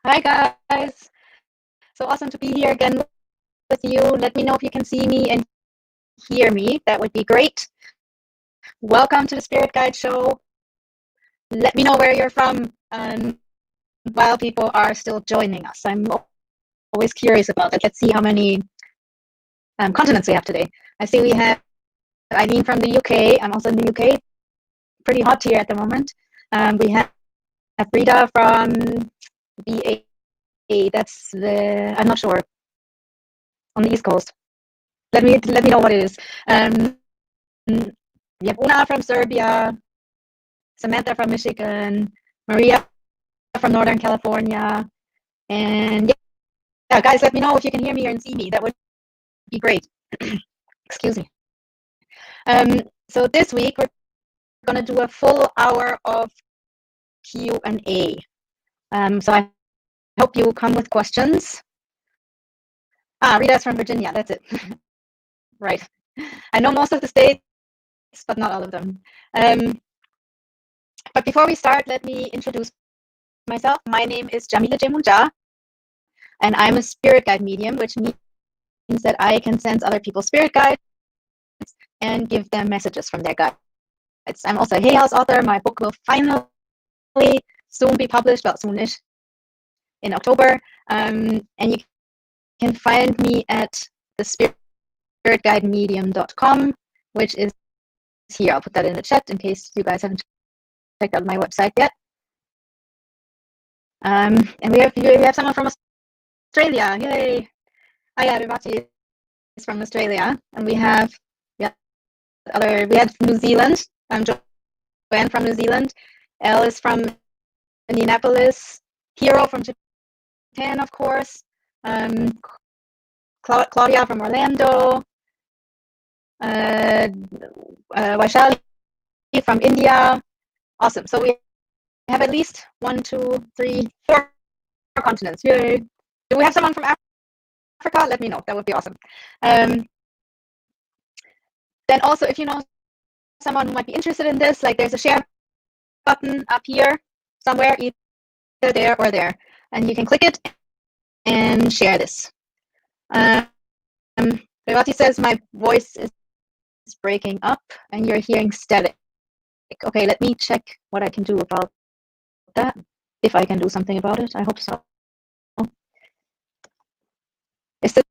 Hi guys, so awesome to be here again with you. Let me know if you can see me and hear me. That would be great. Welcome to the Spirit Guide Show. Let me know where you're from while people are still joining us. I'm always curious about that. Let's see how many continents we have today. I see we have Eileen from the UK. I'm also in the UK. Pretty hot here at the moment. We have Rita from BA. That's I'm not sure, on the East Coast. Let me know what it is. We have Una from Serbia, Samantha from Michigan, Maria from Northern California, and yeah, guys, let me know if you can hear me and see me. That would be great. Excuse me. So this week we're going to do a full hour of Q&A. So I hope you come with questions. Rita's from Virginia. That's it. Right. I know most of the states, but not all of them. But before we start, let me introduce myself. My name is Yamile Yemoonyah, and I'm a spirit guide medium, which means that I can sense other people's spirit guides and give them messages from their guides. I'm also a Hay House author. My book will finally soon be published, well, soonish, in October. And you can find me at the spiritguidemedium.com, which is here. I'll put that in the chat in case you guys haven't checked out my website yet. And we have someone from Australia. Yay! Hiya, Rivati is from Australia, and we have New Zealand. I'm Joanne from New Zealand. Elle is from Indianapolis. Hero from Japan, of course. Claudia from Orlando. Vaishali from India. Awesome. So we have at least 1, 2, 3, 4 continents. Yay! Do we have someone from Africa? Let me know. That would be awesome. Then also, if you know someone who might be interested in this, like there's a share button up here somewhere, either there or there, and you can click it and share this. Revati says my voice is breaking up and you're hearing static. Okay, let me check what I can do about that. If I can do something about it, I hope so. Is this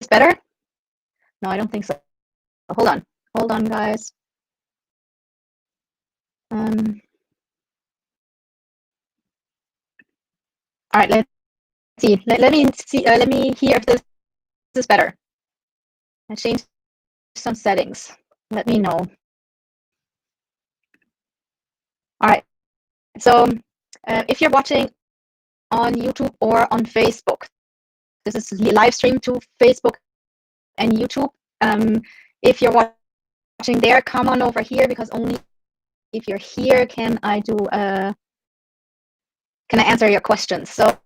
better? No, I don't think so. Hold on, guys. All right, let's see. Let me see. Let me hear if this is better. I changed some settings. Let me know. All right. So if you're watching on YouTube or on Facebook, this is live stream to Facebook and YouTube. If you're watching there, come on over here, because only if you're here can I answer your questions. So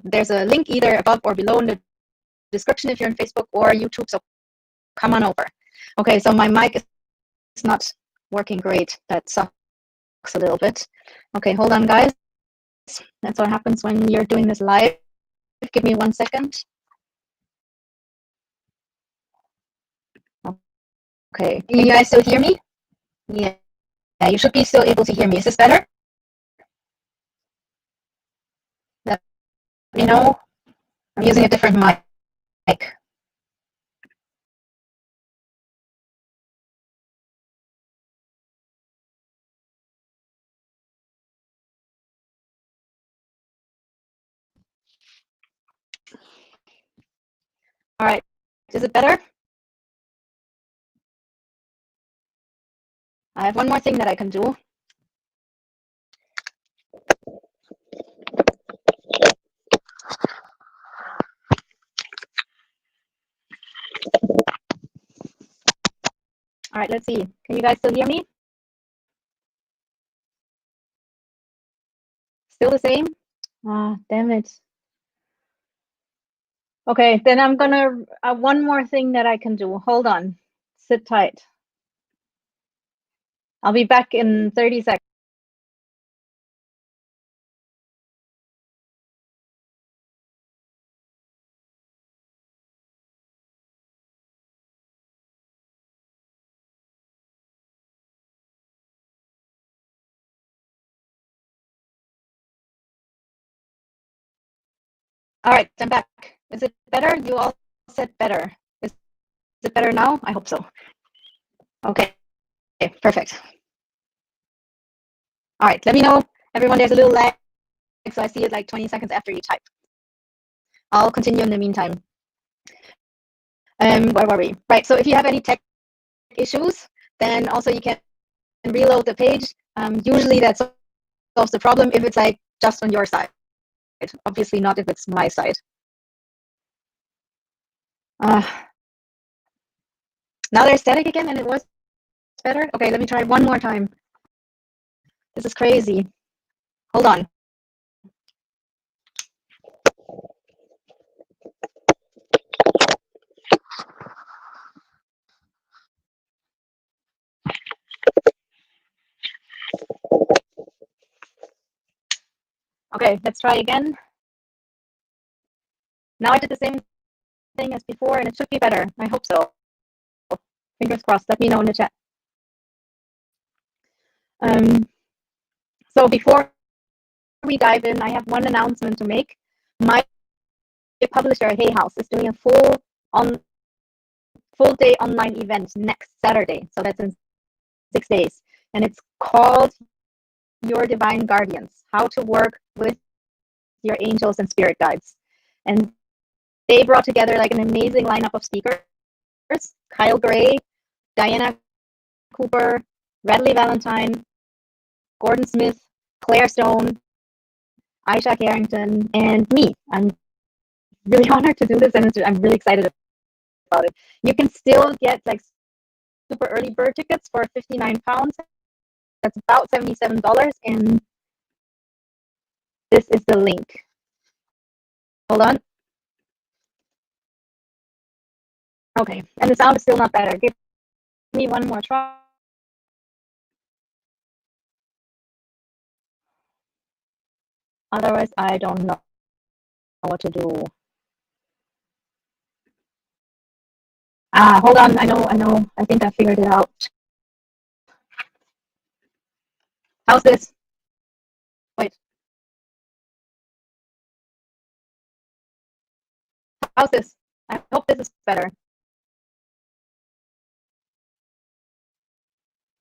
there's a link either above or below in the description if you're on Facebook or YouTube. So come on over. Okay, so my mic is not working great. That sucks a little bit. Okay, hold on, guys. That's what happens when you're doing this live. Give me 1 second. Okay, can you guys still hear me? Yeah, you should be still able to hear me. Is this better? Let me know. I'm using a different mic. All right, is it better? I have one more thing that I can do. All right, let's see. Can you guys still hear me? Still the same? Ah, damn it. Okay, then I'm gonna, one more thing that I can do. Hold on, sit tight. I'll be back in 30 seconds. All right, I'm back. Is it better? You all said better. Is it better now? I hope so. Okay, perfect. All right, let me know, everyone. There's a little lag, so I see it like 20 seconds after you type. I'll continue in the meantime. Where were we? Right, so if you have any tech issues, then also you can reload the page. Usually that solves the problem if it's like just on your side. Obviously not if it's my side. Now there's static again and it was better. Okay, let me try one more time. This is crazy. Hold on. Okay, let's try again. Now I did the same thing as before and it should be better. I hope so. Fingers crossed. Let me know in the chat. So before we dive in, I have one announcement to make. My publisher, Hay House, is doing a full day online event next Saturday. So that's in 6 days. And it's called Your Divine Guardians, How to Work with Your Angels and Spirit Guides. And they brought together like an amazing lineup of speakers. Kyle Gray, Diana Cooper, Radley Valentine, Gordon Smith, Claire Stone, Aisha Carrington, and me. I'm really honored to do this, and I'm really excited about it. You can still get like super early bird tickets for £59. That's about $77, and this is the link. Hold on. Okay, and the sound is still not better. Give me one more try. Otherwise, I don't know what to do. Hold on. I know. I think I figured it out. How's this? Wait. How's this? I hope this is better.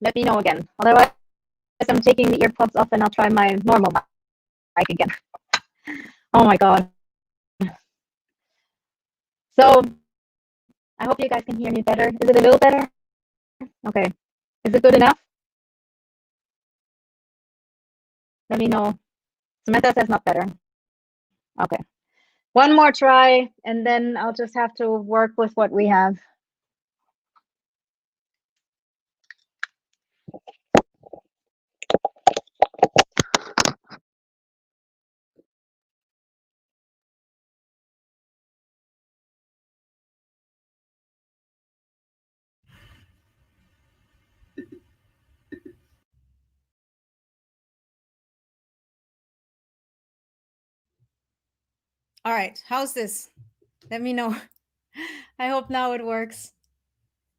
Let me know again. Otherwise, I'm taking the earpods off and I'll try my normal mic again. Oh my God. So I hope you guys can hear me better. Is it a little better? Okay. Is it good enough? Let me know. Samantha says not better. Okay. One more try, and then I'll just have to work with what we have. All right, how's this? Let me know. I hope now it works.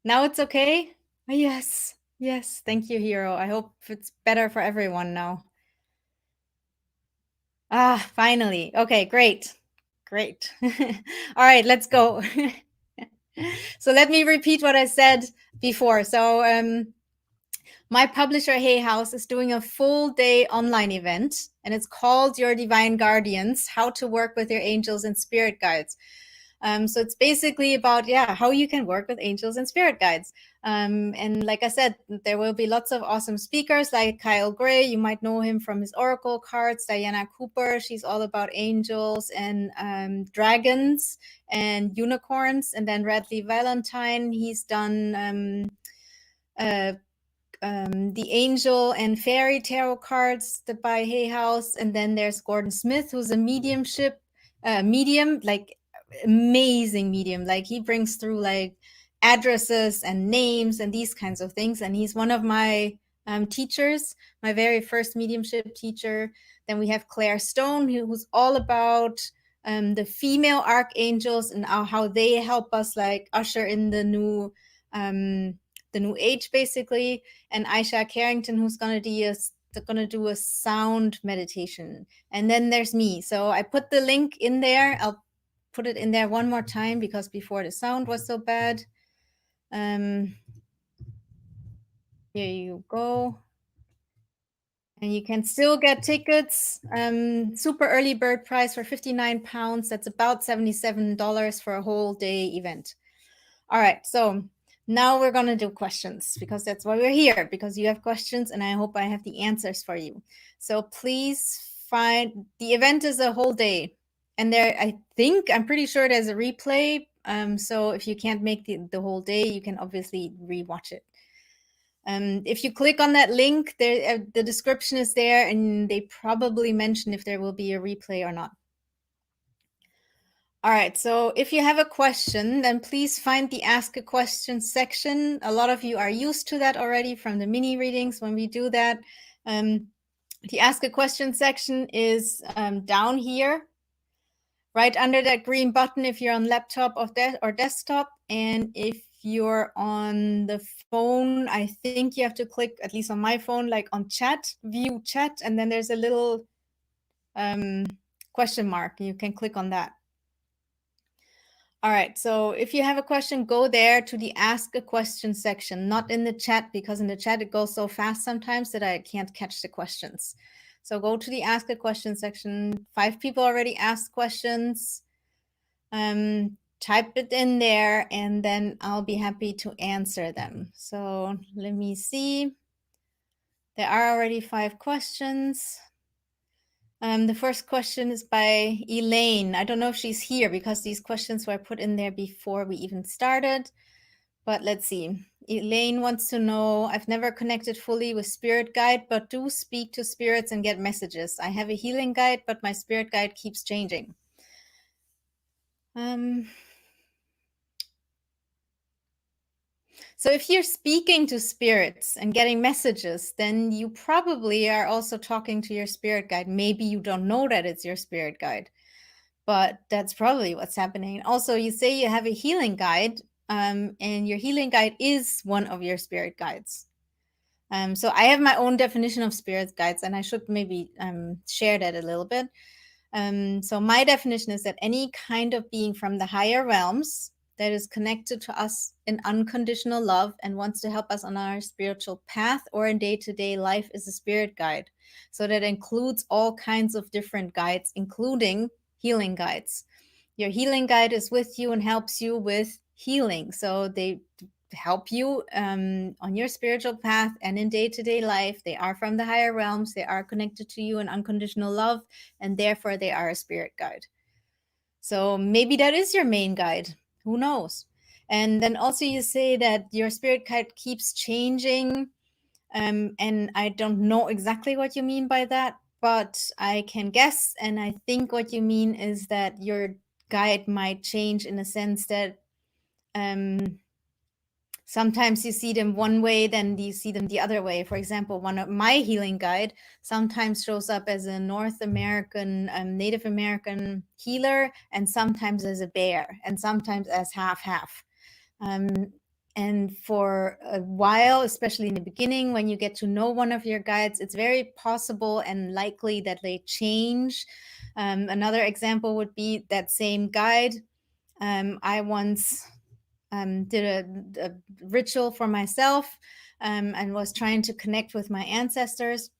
Now it's okay? Yes, yes. Thank you, Hero. I hope it's better for everyone now. Finally. Okay, great. Great. All right, let's go. So let me repeat what I said before. So my publisher, Hay House, is doing a full day online event, and it's called Your Divine Guardians, How to Work with Your Angels and Spirit Guides. So it's basically about, how you can work with angels and spirit guides. And like I said, there will be lots of awesome speakers like Kyle Gray. You might know him from his oracle cards. Diana Cooper, she's all about angels and dragons and unicorns. And then Radley Valentine, he's done the angel and fairy tarot cards by Hay House. And then there's Gordon Smith, who's a medium, like amazing medium. Like he brings through like addresses and names and these kinds of things. And he's one of my teachers, my very first mediumship teacher. Then we have Claire Stone, who's all about the female archangels and how they help us like usher in the new age, basically. And Aisha Carrington, who's going to going to do a sound meditation. And then there's me. So I put the link in there. I'll put it in there one more time because before the sound was so bad. Here you go. And you can still get tickets. Super early bird price for £59. That's about $77 for a whole day event. All right, so now we're going to do questions because that's why we're here, because you have questions and I hope I have the answers for you. So please find, the event is a whole day. And there, I'm pretty sure there's a replay. So if you can't make the whole day, you can obviously rewatch it. If you click on that link, there the description is there, and they probably mention if there will be a replay or not. All right, so if you have a question, then please find the Ask a Question section. A lot of you are used to that already from the mini readings when we do that. The Ask a Question section is down here, right under that green button if you're on laptop or desktop. And if you're on the phone, I think you have to click, at least on my phone, like on chat, view chat, and then there's a little question mark. You can click on that. All right, so if you have a question, go there to the Ask a Question section, not in the chat, because in the chat it goes so fast sometimes that I can't catch the questions. So go to the Ask a Question section. 5 people already asked questions. Type it in there, and then I'll be happy to answer them. So let me see. There are already 5 questions. The first question is by Elaine. I don't know if she's here because these questions were put in there before we even started. But let's see. Elaine wants to know, I've never connected fully with spirit guide, but do speak to spirits and get messages. I have a healing guide, but my spirit guide keeps changing. So if you're speaking to spirits and getting messages, then you probably are also talking to your spirit guide. Maybe you don't know that it's your spirit guide, but that's probably what's happening. Also, you say you have a healing guide, and your healing guide is one of your spirit guides. So I have my own definition of spirit guides, and I should maybe share that a little bit. So my definition is that any kind of being from the higher realms that is connected to us in unconditional love and wants to help us on our spiritual path or in day-to-day life is a spirit guide. So that includes all kinds of different guides, including healing guides. Your healing guide is with you and helps you with healing. So they help you on your spiritual path and in day-to-day life. They are from the higher realms. They are connected to you in unconditional love, and therefore they are a spirit guide. So maybe that is your main guide. Who knows? And then also you say that your spirit guide keeps changing. And I don't know exactly what you mean by that, but I can guess. And I think what you mean is that your guide might change in a sense that sometimes you see them one way, then you see them the other way. For example, one of my healing guide sometimes shows up as a North American, Native American healer, and sometimes as a bear, and sometimes as half-half. And for a while, especially in the beginning, when you get to know one of your guides, it's very possible and likely that they change. Another example would be that same guide. I once did a ritual for myself and was trying to connect with my ancestors.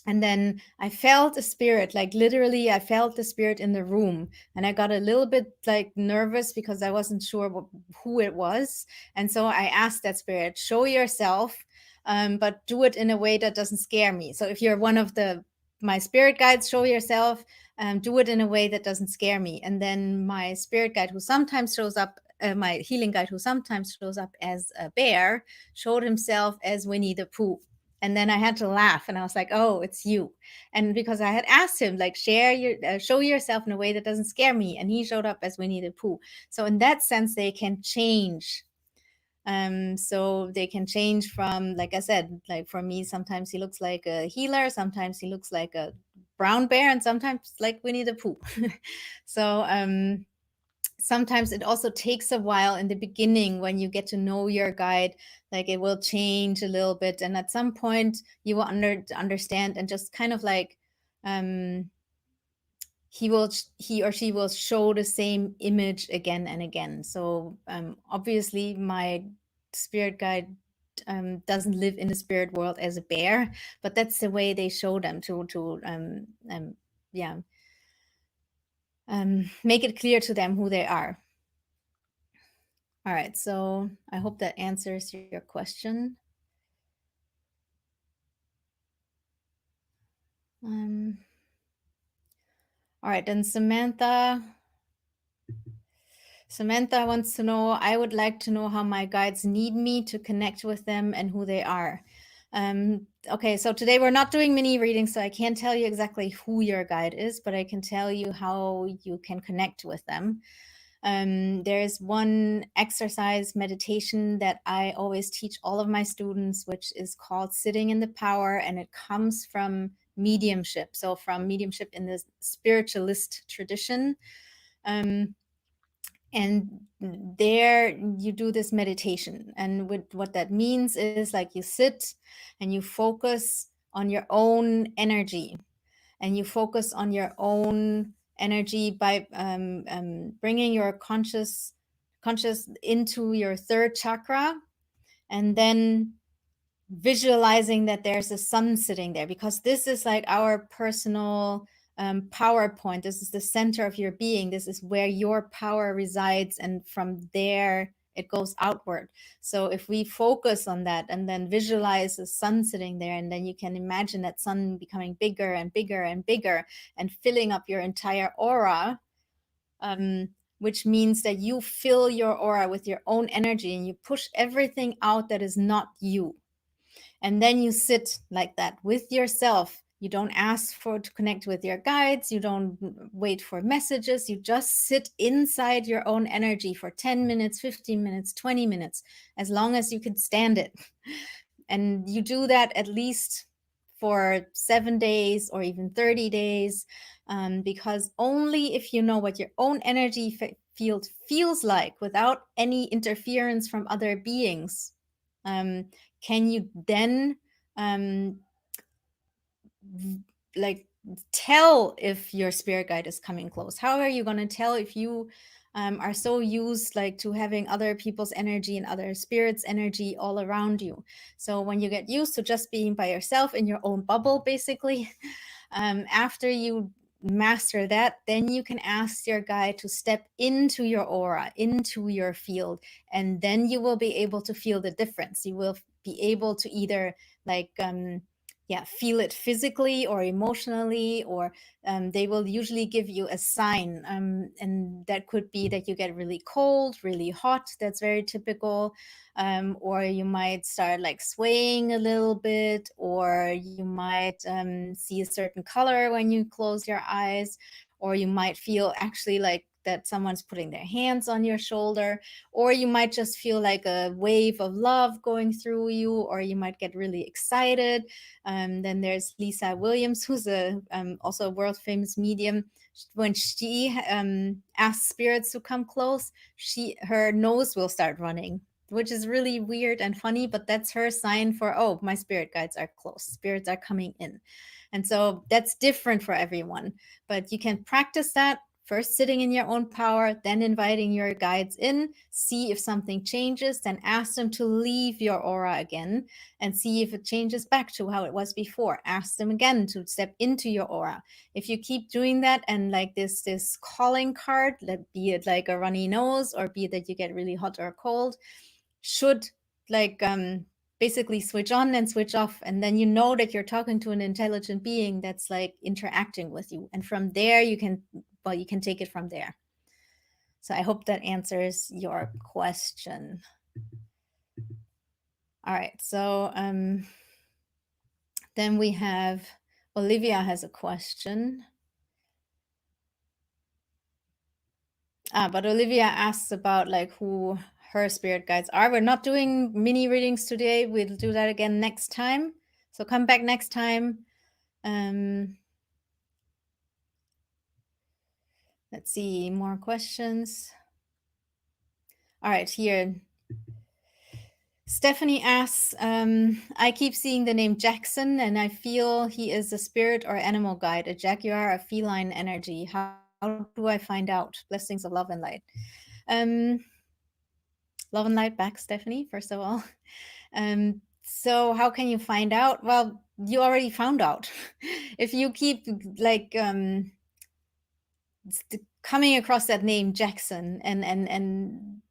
And then I felt a spirit, like literally I felt the spirit in the room. And I got a little bit like nervous because I wasn't sure who it was. And so I asked that spirit, show yourself, but do it in a way that doesn't scare me. So if you're one of my spirit guides, show yourself, do it in a way that doesn't scare me. And then my spirit guide, who sometimes shows up, my healing guide, who sometimes shows up as a bear, showed himself as Winnie the Pooh. And then I had to laugh, and I was like, "Oh, it's you!" And because I had asked him, like, show yourself in a way that doesn't scare me, and he showed up as Winnie the Pooh. So in that sense, they can change. So they can change from, like I said, like for me, sometimes he looks like a healer, sometimes he looks like a brown bear, and sometimes like Winnie the Pooh. So sometimes it also takes a while in the beginning when you get to know your guide, like it will change a little bit, and at some point you will understand and just kind of like um he or she will show the same image again and again. So obviously my spirit guide doesn't live in the spirit world as a bear, but that's the way they show them to yeah make it clear to them who they are. All right, so I hope that answers your question. Um, all right, then Samantha wants to know, I would like to know how my guides need me to connect with them and who they are. Okay, so today we're not doing mini readings, so I can't tell you exactly who your guide is, but I can tell you how you can connect with them. There's one exercise meditation that I always teach all of my students, which is called Sitting in the Power, and it comes from mediumship. So from mediumship in the spiritualist tradition. And there you do this meditation, and what that means is like you sit and you focus on your own energy, and you focus on your own energy by bringing your conscious into your third chakra, and then visualizing that there's a sun sitting there, because this is like our personal power point. This is the center of your being. This is where your power resides, and from there it goes outward. So if we focus on that and then visualize the sun sitting there, and then you can imagine that sun becoming bigger and bigger and bigger and filling up your entire aura, which means that you fill your aura with your own energy and you push everything out that is not you. And then you sit like that with yourself. You don't ask for to connect with your guides. You don't wait for messages. You just sit inside your own energy for 10 minutes, 15 minutes, 20 minutes, as long as you can stand it. And you do that at least for 7 days or even 30 days, because only if you know what your own energy field feels like without any interference from other beings, um, can you then um, like tell if your spirit guide is coming close. How are you going to tell if you are so used like to having other people's energy and other spirits energy all around you? So when you get used to just being by yourself in your own bubble, basically, after you master that, then you can ask your guide to step into your aura, into your field, and then you will be able to feel the difference. You will be able to either like feel it physically or emotionally, or they will usually give you a sign, and that could be that you get really cold, really hot. That's very typical. Or you might start like swaying a little bit, or you might see a certain color when you close your eyes, or you might feel actually like that someone's putting their hands on your shoulder, or you might just feel like a wave of love going through you, or you might get really excited. Then there's Lisa Williams, who's also a world famous medium. When she asks spirits to come close, her nose will start running, which is really weird and funny, but that's her sign for, oh, my spirit guides are close. Spirits are coming in. And so that's different for everyone. But you can practice that first, sitting in your own power, then inviting your guides in, see if something changes, then ask them to leave your aura again and see if it changes back to how it was before. Ask them again to step into your aura. If you keep doing that, and like this calling card, be it like a runny nose or be it that you get really hot or cold, should like basically switch on and switch off, and then you know that you're talking to an intelligent being that's like interacting with you, and from there you can take it from there. So I hope that answers your question. All right, so then we have Olivia has a question. But Olivia asks about like who her spirit guides are. We're not doing mini readings today. We'll do that again next time. So come back next time. Let's see, more questions. All right, here Stephanie asks, I keep seeing the name Jackson and I feel he is a spirit or animal guide, a jaguar, a feline energy. How do I find out? Blessings of love and light. Um, love and light back, Stephanie, first of all. So how can you find out? Well, you already found out. If you keep like coming across that name Jackson and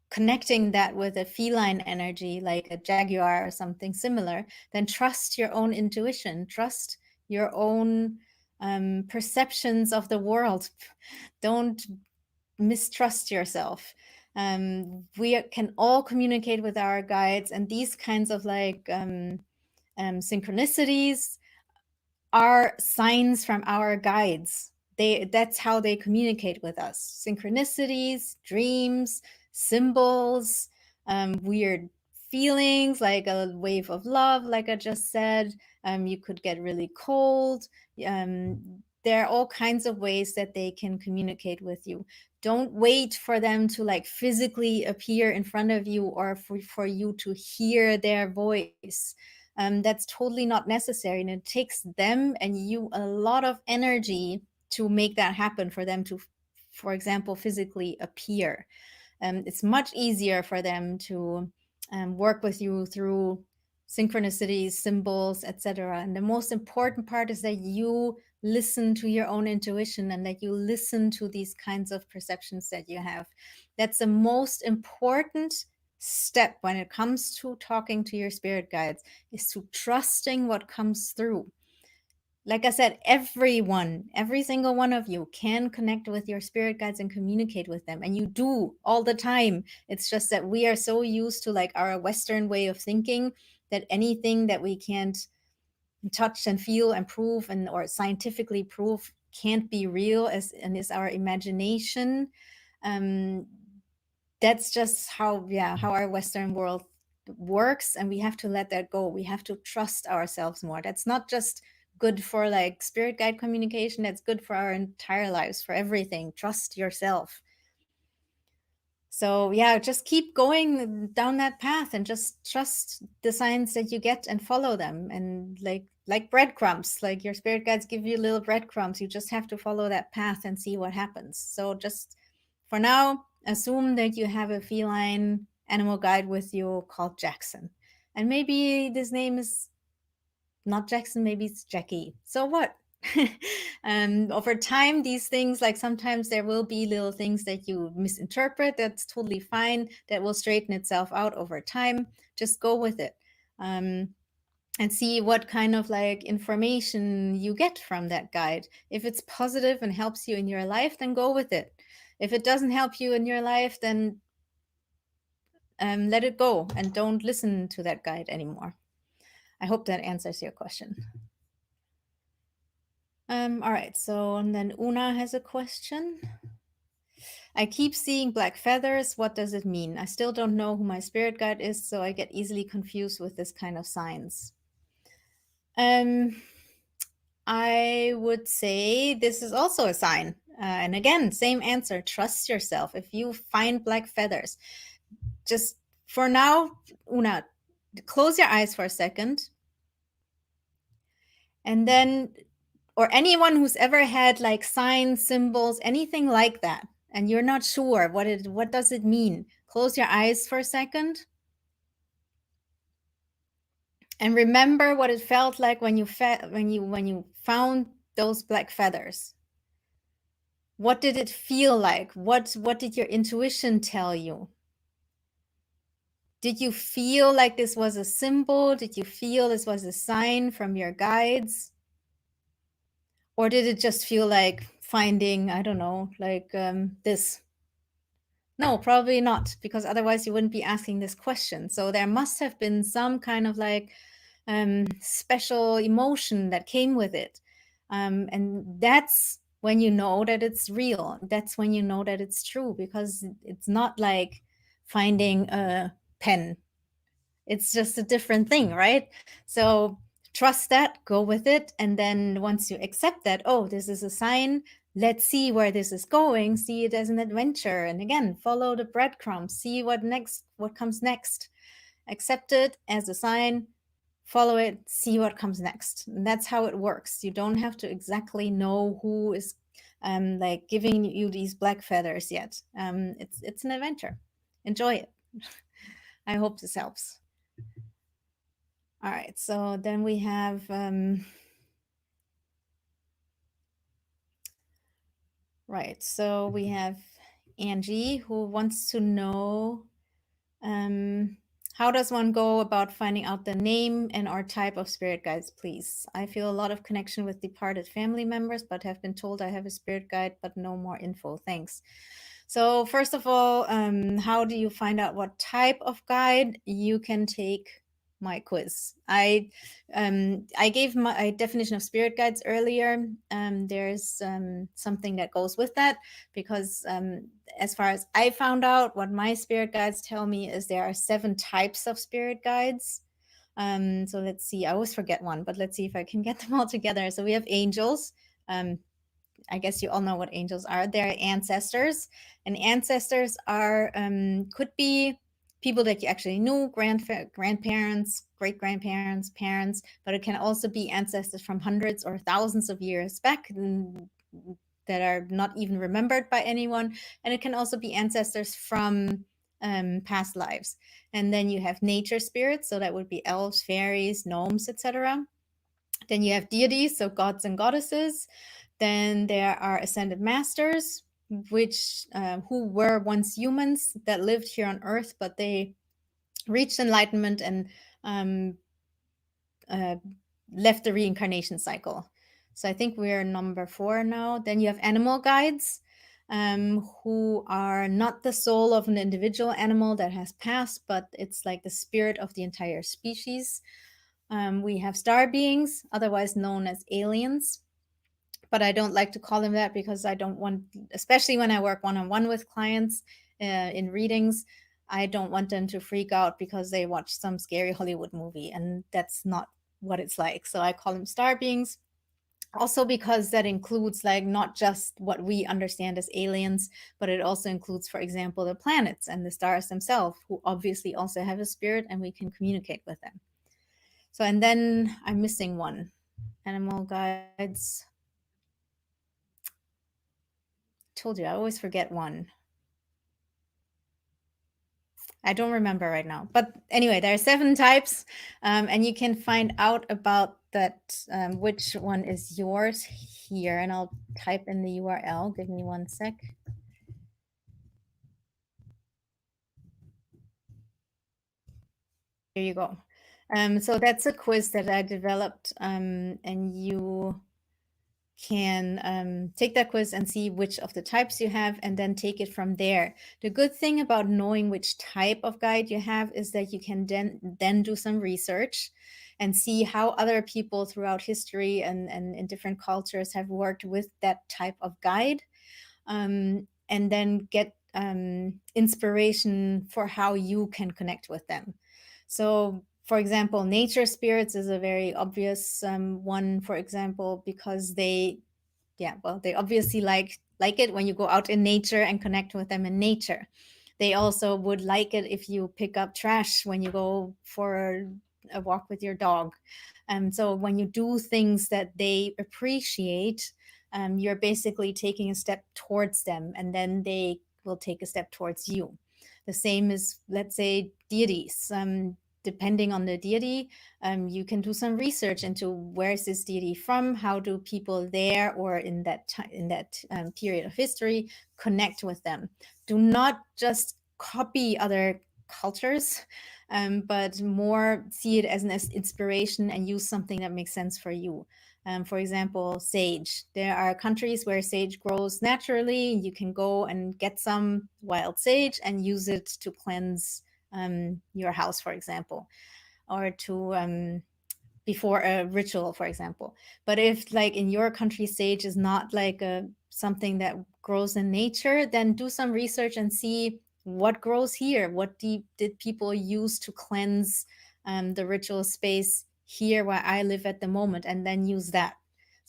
connecting that with a feline energy like a jaguar or something similar, then trust your own intuition, trust your own perceptions of the world. Don't mistrust yourself. We can all communicate with our guides, and these kinds of like synchronicities are signs from our guides. That's how they communicate with us. Synchronicities, dreams, symbols, weird feelings like a wave of love, like I just said. You could get really cold. There are all kinds of ways that they can communicate with you. Don't wait for them to like physically appear in front of you or for you to hear their voice. That's totally not necessary. And it takes them and you a lot of energy to make that happen, for them to, for example, physically appear. It's much easier for them to work with you through synchronicities, symbols, etc. And the most important part is that you listen to your own intuition and that you listen to these kinds of perceptions that you have. That's the most important step when it comes to talking to your spirit guides, is to trusting what comes through. Like I said, everyone, every single one of you can connect with your spirit guides and communicate with them. And you do all the time. It's just that we are so used to like our Western way of thinking that anything that we can't touch and feel and prove and or scientifically prove can't be real as and is our imagination. Um, that's just how our Western world works, and we have to let that go. We have to trust ourselves more. That's not just good for like spirit guide communication, that's good for our entire lives, for everything. Trust yourself. So yeah, just keep going down that path and just trust the signs that you get and follow them. And like breadcrumbs, like your spirit guides give you little breadcrumbs, you just have to follow that path and see what happens. So just for now, assume that you have a feline animal guide with you called Jackson. And maybe this name is not Jackson, maybe it's Jackie. So what? Over time, these things, like sometimes there will be little things that you misinterpret. That's totally fine. That will straighten itself out over time. Just go with it. And see what kind of like information you get from that guide. If it's positive and helps you in your life, then go with it. If it doesn't help you in your life, then let it go and don't listen to that guide anymore. I hope that answers your question. All right, so and then Una has a question. I keep seeing black feathers. What does it mean? I still don't know who my spirit guide is, so I get easily confused with this kind of signs. I would say this is also a sign. And again, same answer. Trust yourself. If you find black feathers, just for now, Una, close your eyes for a second. And then, or anyone who's ever had like signs, symbols, anything like that, and you're not sure what does it mean, close your eyes for a second. And remember what it felt like when you found those black feathers. What did it feel like? What did your intuition tell you? Did you feel like this was a symbol? Did you feel this was a sign from your guides? Or did it just feel like finding, I don't know, like this? No, probably not, because otherwise you wouldn't be asking this question. So there must have been some kind of like special emotion that came with it. And that's when you know that it's real. That's when you know that it's true, because it's not like finding a pen. It's just a different thing, right? So trust that, go with it. And then once you accept that, oh, this is a sign, let's see where this is going, see it as an adventure, and again, follow the breadcrumbs, see what comes next. Accept it as a sign, follow it, see what comes next. And that's how it works. You don't have to exactly know who is like giving you these black feathers yet. It's an adventure. Enjoy it. I hope this helps. All right, so then we have right. So we have Angie who wants to know um, how does one go about finding out the name and or type of spirit guides, please? I feel a lot of connection with departed family members, but have been told I have a spirit guide, but no more info. Thanks. So first of all, how do you find out what type of guide? You can take my quiz. I gave my definition of spirit guides earlier. There's something that goes with that because as far as I found out, what my spirit guides tell me is there are 7 types of spirit guides. So let's see. I always forget one, but let's see if I can get them all together. So we have angels. Um, I guess you all know what angels are. They're ancestors, and ancestors are could be people that you actually knew, grandparents, great grandparents, parents, but it can also be ancestors from hundreds or thousands of years back that are not even remembered by anyone, and it can also be ancestors from past lives. And then you have nature spirits, so that would be elves, fairies, gnomes, etc. Then you have deities, so gods and goddesses. Then there are ascended masters, which who were once humans that lived here on Earth, but they reached enlightenment and um, uh, left the reincarnation cycle. So I think we're number 4 now. Then you have animal guides, who are not the soul of an individual animal that has passed, but it's like the spirit of the entire species. We have star beings, otherwise known as aliens, but I don't like to call them that because I don't want, especially when I work one-on-one with clients in readings, I don't want them to freak out because they watch some scary Hollywood movie, and that's not what it's like. So I call them star beings. Also because that includes like not just what we understand as aliens, but it also includes, for example, the planets and the stars themselves, who obviously also have a spirit and we can communicate with them. So, and then I'm missing one. Animal guides. Told you, I always forget one. I don't remember right now. But anyway, there are 7 types, and you can find out about that, which one is yours here. And I'll type in the URL. Give me one sec. Here you go. So that's a quiz that I developed, and you can take that quiz and see which of the types you have and then take it from there. The good thing about knowing which type of guide you have is that you can then do some research and see how other people throughout history and in different cultures have worked with that type of guide, and then get inspiration for how you can connect with them. So for example, nature spirits is a very obvious one, for example, because they obviously like it when you go out in nature and connect with them in nature. They also would like it if you pick up trash when you go for a walk with your dog. So when you do things that they appreciate, you're basically taking a step towards them, and then they will take a step towards you. The same is, let's say, deities. Depending on the deity, you can do some research into where is this deity from, how do people there or in that period of history connect with them. Do not just copy other cultures, but more see it as an inspiration and use something that makes sense for you. For example, sage. There are countries where sage grows naturally. You can go and get some wild sage and use it to cleanse your house, for example, or to before a ritual, for example. But if like in your country sage is not like something that grows in nature, then do some research and see what grows here. What did people use to cleanse the ritual space here where I live at the moment, and then use that.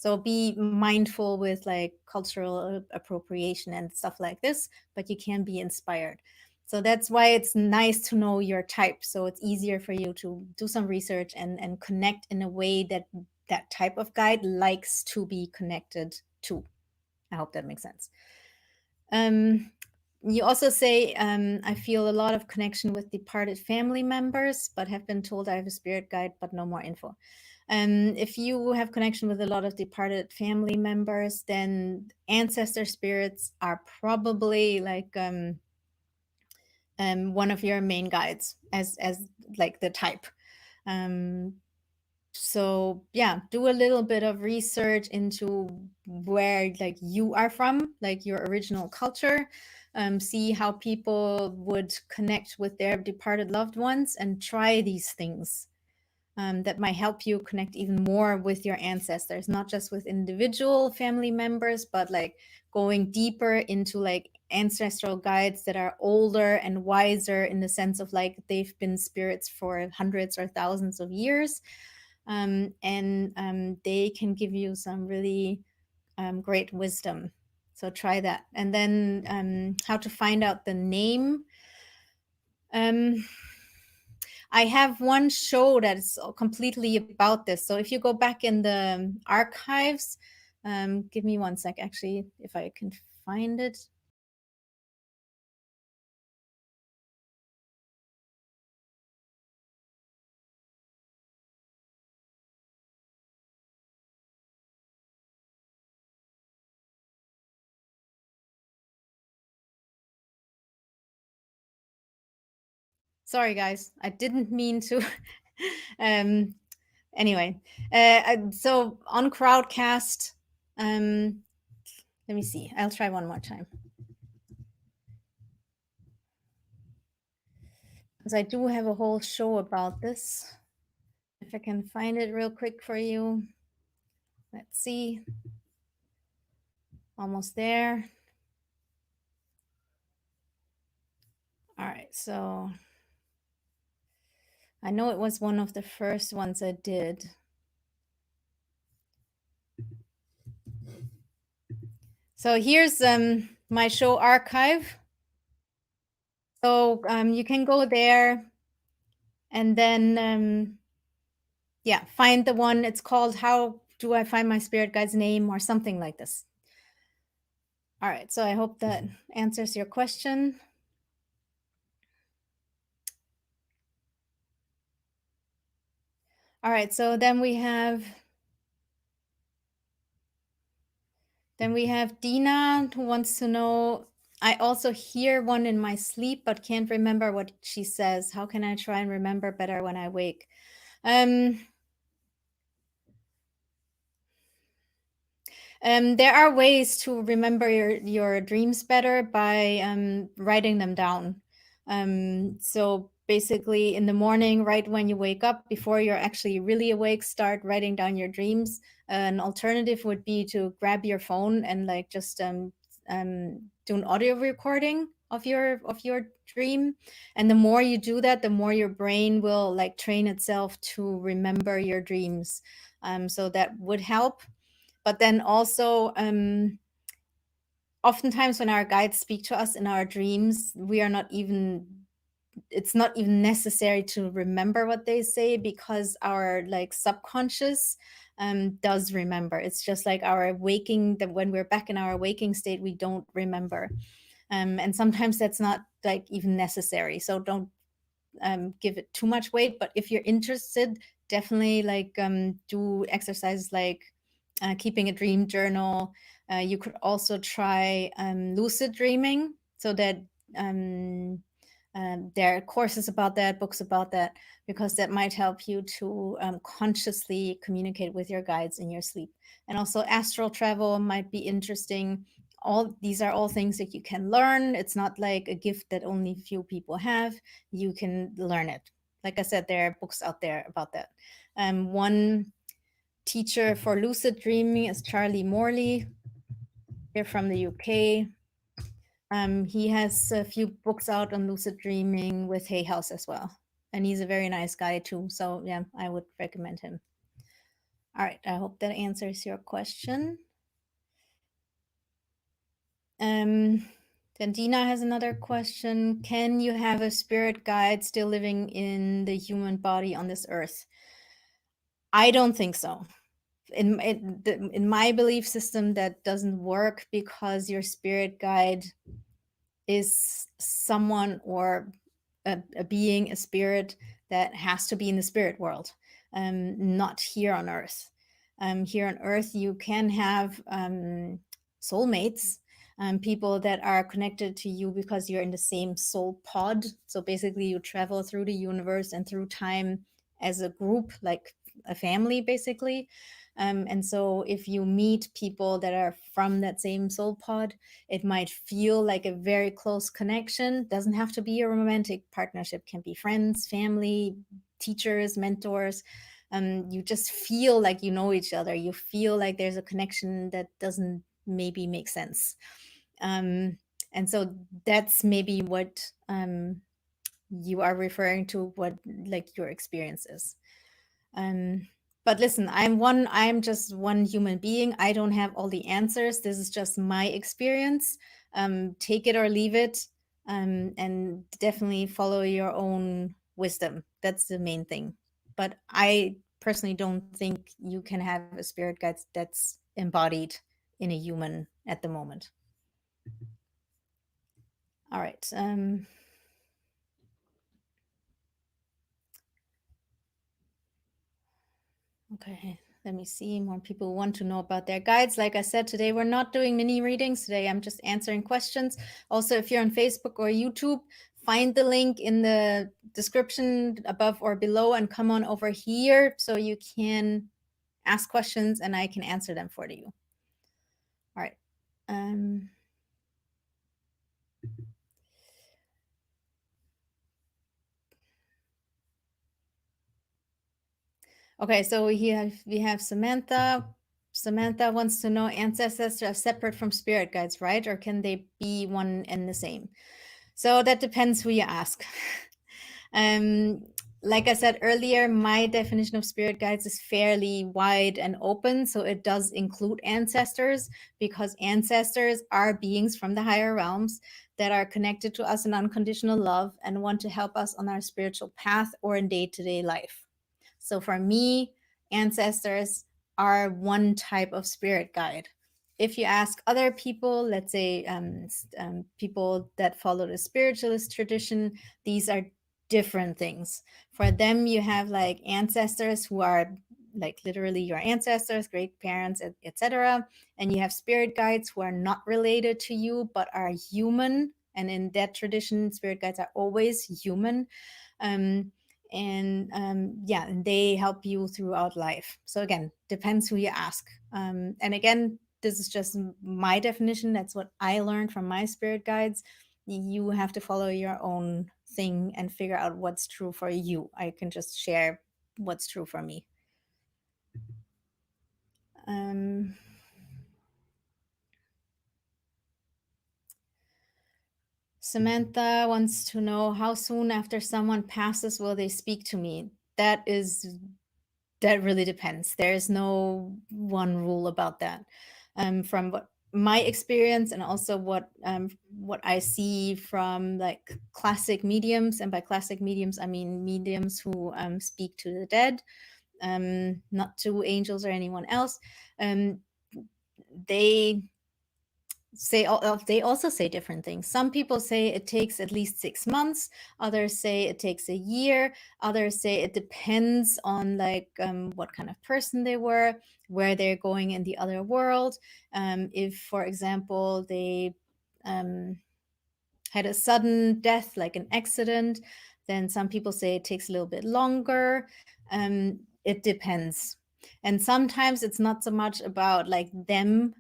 So be mindful with like cultural appropriation and stuff like this, but you can be inspired. So that's why it's nice to know your type. So it's easier for you to do some research and connect in a way that that type of guide likes to be connected to. I hope that makes sense. You also say, I feel a lot of connection with departed family members, but have been told I have a spirit guide, but no more info. If you have connection with a lot of departed family members, then ancestor spirits are probably like one of your main guides as like the type. Um, so yeah, do a little bit of research into where like you are from, like your original culture. See how people would connect with their departed loved ones and try these things. That might help you connect even more with your ancestors, not just with individual family members, but like going deeper into like ancestral guides that are older and wiser in the sense of like they've been spirits for hundreds or thousands of years. And they can give you some really great wisdom. So try that. And then how to find out the name. Um, I have one show that is completely about this. So if you go back in the archives, give me one sec, actually, if I can find it. Sorry, guys, I didn't mean to. um, anyway, so on Crowdcast, let me see. I'll try one more time. Because I do have a whole show about this. If I can find it real quick for you. Let's see. Almost there. All right, so I know it was one of the first ones I did. So here's my show archive. So you can go there and then, yeah, find the one. It's called How Do I Find My Spirit Guide's Name or something like this. All right, so I hope that answers your question. All right, so then we have Dina, who wants to know, I also hear one in my sleep, but can't remember what she says. How can I try and remember better when I wake? There are ways to remember your dreams better by writing them down. So basically in the morning, right when you wake up, before you're actually really awake, start writing down your dreams. An alternative would be to grab your phone and like just do an audio recording of your dream. And the more you do that, the more your brain will like train itself to remember your dreams. So that would help. But then also, oftentimes when our guides speak to us in our dreams, we are not even, it's not even necessary to remember what they say because our like subconscious does remember. It's just like our waking, that when we're back in our waking state, we don't remember. And sometimes that's not like even necessary. So don't give it too much weight. But if you're interested, definitely like do exercises like keeping a dream journal. You could also try lucid dreaming, so that there are courses about that, books about that, because that might help you to consciously communicate with your guides in your sleep. And also astral travel might be interesting. All these are all things that you can learn. It's not like a gift that only few people have. You can learn it. Like I said, there are books out there about that. One teacher for lucid dreaming is Charlie Morley. They're from the UK. He has a few books out on lucid dreaming with Hay House as well. And he's a very nice guy too. So yeah, I would recommend him. All right, I hope that answers your question. Um, then Dina has another question. Can you have a spirit guide still living in the human body on this earth? I don't think so. In my belief system, that doesn't work because your spirit guide is someone or a being, a spirit that has to be in the spirit world, not here on earth. Here on earth, you can have soulmates, people that are connected to you because you're in the same soul pod. So basically, you travel through the universe and through time as a group, like a family, basically. And so, if you meet people that are from that same soul pod, it might feel like a very close connection. Doesn't have to be a romantic partnership, can be friends, family, teachers, mentors. You just feel like you know each other. You feel like there's a connection that doesn't maybe make sense. And so that's maybe what you are referring to, what like your experience is. Um, but listen, I'm just one human being. I don't have all the answers. This is just my experience. Take it or leave it. And definitely follow your own wisdom. That's the main thing. But I personally don't think you can have a spirit guide that's embodied in a human at the moment. All right. Okay, let me see. More people want to know about their guides. Like I said, today we're not doing mini readings. Today I'm just answering questions. Also, if you're on Facebook or YouTube, find the link in the description above or below and come on over here so you can ask questions and I can answer them for you. All right. Okay, so we have Samantha. Samantha wants to know, ancestors are separate from spirit guides, right? Or can they be one and the same? So that depends who you ask. um, like I said earlier, my definition of spirit guides is fairly wide and open. So it does include ancestors, because ancestors are beings from the higher realms that are connected to us in unconditional love and want to help us on our spiritual path or in day-to-day life. So for me, ancestors are one type of spirit guide. If you ask other people, let's say people that follow the spiritualist tradition, these are different things. For them, you have like ancestors who are like literally your ancestors, great parents, etc. And you have spirit guides who are not related to you but are human. And in that tradition, spirit guides are always human. Um, yeah, and they help you throughout life. So again, depends who you ask. And again, this is just my definition. That's what I learned from my spirit guides. You have to follow your own thing and figure out what's true for you. I can just share what's true for me. um Samantha wants to know, how soon after someone passes will they speak to me? That really depends. There's no one rule about that. From what my experience and also what I see from like classic mediums, and by classic mediums I mean mediums who speak to the dead, not to angels or anyone else. Um, they they also say different things. Some people say it takes at least 6 months, others say it takes a year, others say it depends on like what kind of person they were, where they're going in the other world. If for example they um, had a sudden death like an accident, then some people say it takes a little bit longer. It depends. And sometimes it's not so much about like them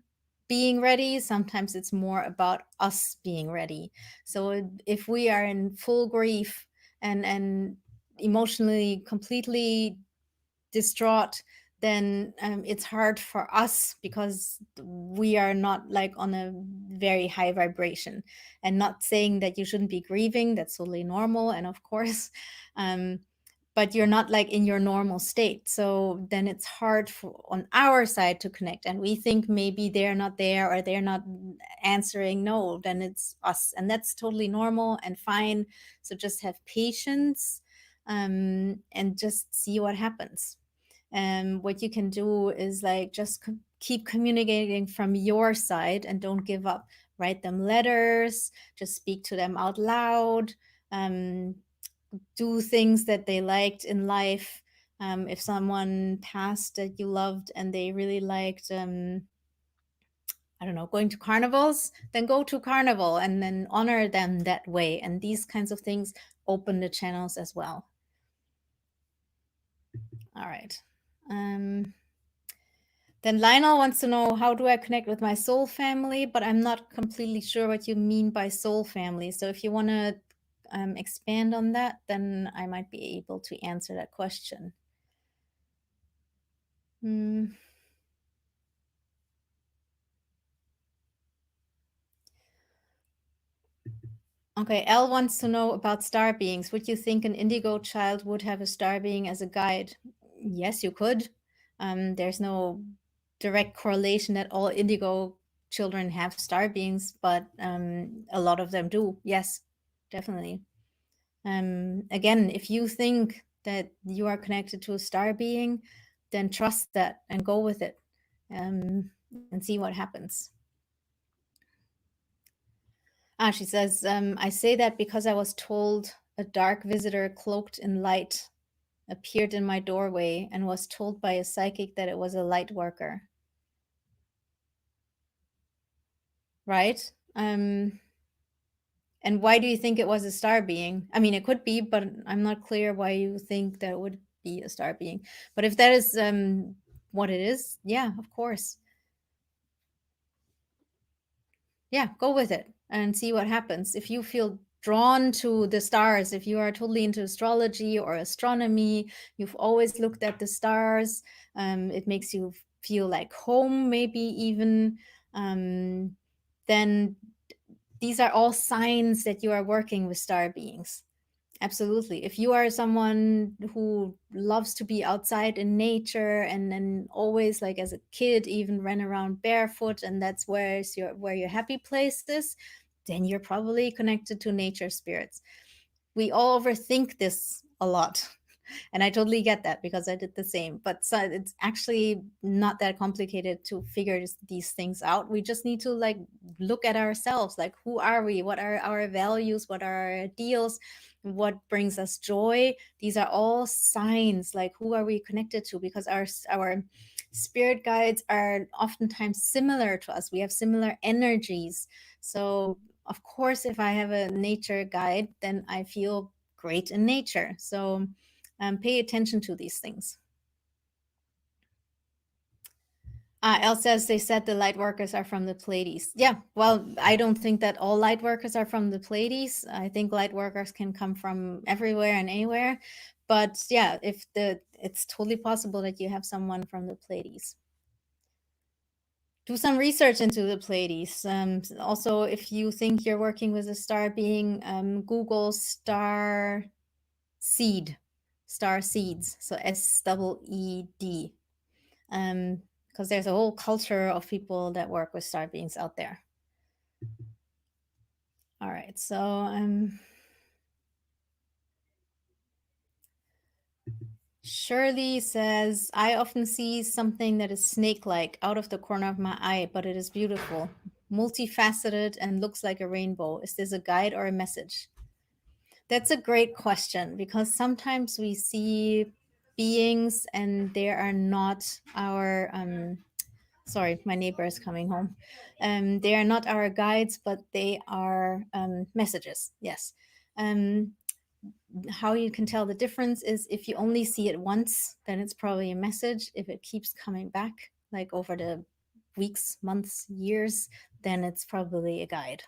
being ready, sometimes it's more about us being ready. So if we are in full grief and emotionally completely distraught, then it's hard for us because we are not like on a very high vibration. And not saying that you shouldn't be grieving, that's totally normal, and of course, um, but you're not like in your normal state. So then it's hard for, on our side to connect. And we think maybe they're not there or they're not answering. No, then it's us. And that's totally normal and fine. So just have patience, and just see what happens. And what you can do is like just keep communicating from your side and don't give up. Write them letters, just speak to them out loud. Um, do things that they liked in life. If someone passed that you loved and they really liked, I don't know, going to carnivals, then go to carnival and then honor them that way. And these kinds of things open the channels as well. All right. Then Lionel wants to know, how do I connect with my soul family? But I'm not completely sure what you mean by soul family. So if you want to expand on that, then I might be able to answer that question. Mm. Okay, Elle wants to know about star beings. Would you think an indigo child would have a star being as a guide? Yes, you could. There's no direct correlation that all indigo children have star beings, but a lot of them do. Yes, definitely. Again, if you think that you are connected to a star being, then trust that and go with it, and see what happens. She says, I say that because I was told a dark visitor cloaked in light appeared in my doorway and was told by a psychic that it was a light worker. Right? And why do you think it was a star being? I mean, it could be, but I'm not clear why you think that it would be a star being. But if that is what it is, yeah, of course. Yeah, go with it and see what happens. If you feel drawn to the stars, if you are totally into astrology or astronomy, you've always looked at the stars, it makes you feel like home, maybe even, then these are all signs that you are working with star beings. Absolutely. If you are someone who loves to be outside in nature and then always like as a kid even ran around barefoot and that's where your happy place is, then you're probably connected to nature spirits. We all overthink this a lot. And I totally get that because I did the same. But so it's actually not that complicated to figure these things out. We just need to like look at ourselves, like who are we? What are our values? What are our ideals? What brings us joy? These are all signs. Like who are we connected to? Because our spirit guides are oftentimes similar to us. We have similar energies. So of course, if I have a nature guide, then I feel great in nature. So pay attention to these things. Elle says they said the light workers are from the Pleiades. Yeah, well, I don't think that all light workers are from the Pleiades. I think light workers can come from everywhere and anywhere. But yeah, it's totally possible that you have someone from the Pleiades. Do some research into the Pleiades. Also, if you think you're working with a star being, Google star seeds. So SEED. Because there's a whole culture of people that work with star beings out there. All right, so Shirley says, I often see something that is snake-like out of the corner of my eye, but it is beautiful, multifaceted, and looks like a rainbow. Is this a guide or a message? That's a great question because sometimes we see beings and they are not our sorry, my neighbor is coming home. They are not our guides, but they are messages. Yes. How you can tell the difference is if you only see it once, then it's probably a message. If it keeps coming back, like over the weeks, months, years, then it's probably a guide.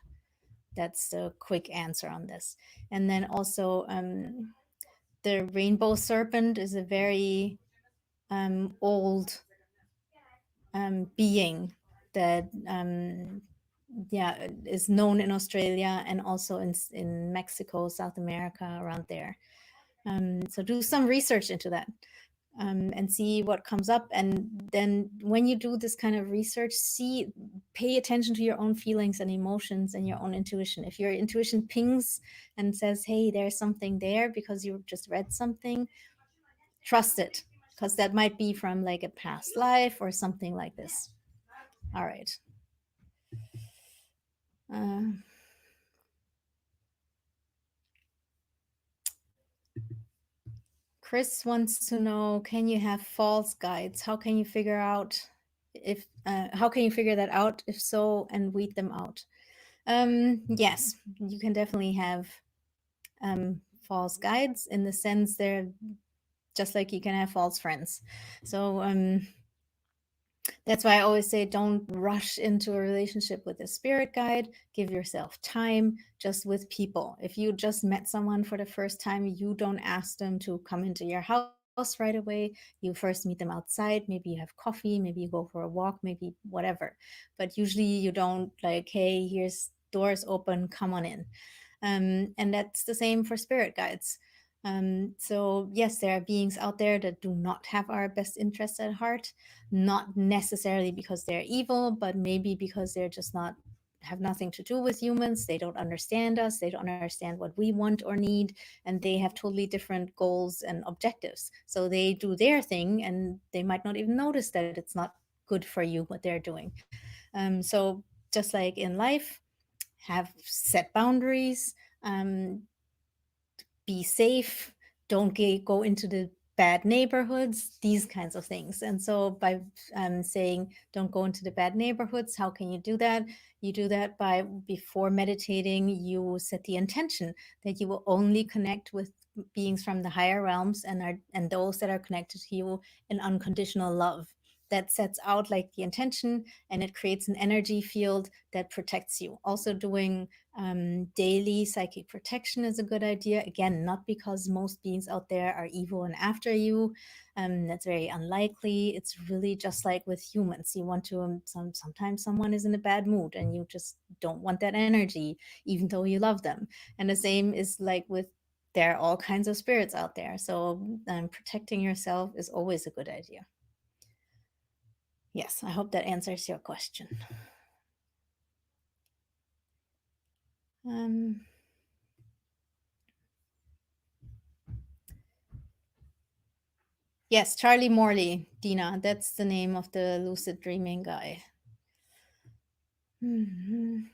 That's the quick answer on this. And then also, the rainbow serpent is a very old being that is known in Australia and also in Mexico, South America, around there. So do some research into that, and see what comes up. And then when you do this kind of research, pay attention to your own feelings and emotions and your own intuition. If your intuition pings and says, hey, there's something there because you just read something, trust it, because that might be from like a past life or something like this. All right. uh, Chris wants to know, can you have false guides? How can you figure out if how can you figure that out if so, and weed them out? Yes, you can definitely have false guides, in the sense they're just like you can have false friends. So that's why I always say, don't rush into a relationship with a spirit guide. Give yourself time, just with people. If you just met someone for the first time, you don't ask them to come into your house right away. You first meet them outside. Maybe you have coffee, maybe you go for a walk, maybe whatever. But usually you don't like, hey, here's doors open, come on in. And that's the same for spirit guides. So yes, there are beings out there that do not have our best interests at heart, not necessarily because they're evil, but maybe because they're just not, have nothing to do with humans. They don't understand us. They don't understand what we want or need, and they have totally different goals and objectives. So they do their thing, and they might not even notice that it's not good for you what they're doing. So just like in life, have set boundaries, um, be safe, don't go into the bad neighborhoods, these kinds of things. And so by saying don't go into the bad neighborhoods, how can you do that? You do that by, before meditating, you set the intention that you will only connect with beings from the higher realms, and those that are connected to you in unconditional love. That sets out like the intention, and it creates an energy field that protects you. Also doing daily psychic protection is a good idea. Again, not because most beings out there are evil and after you. That's very unlikely. It's really just like with humans. You want to, sometimes someone is in a bad mood and you just don't want that energy, even though you love them. And the same is like with, there are all kinds of spirits out there. So protecting yourself is always a good idea. Yes, I hope that answers your question. Um, Yes, Charlie Morley, Dina. That's the name of the lucid dreaming guy. Mhm.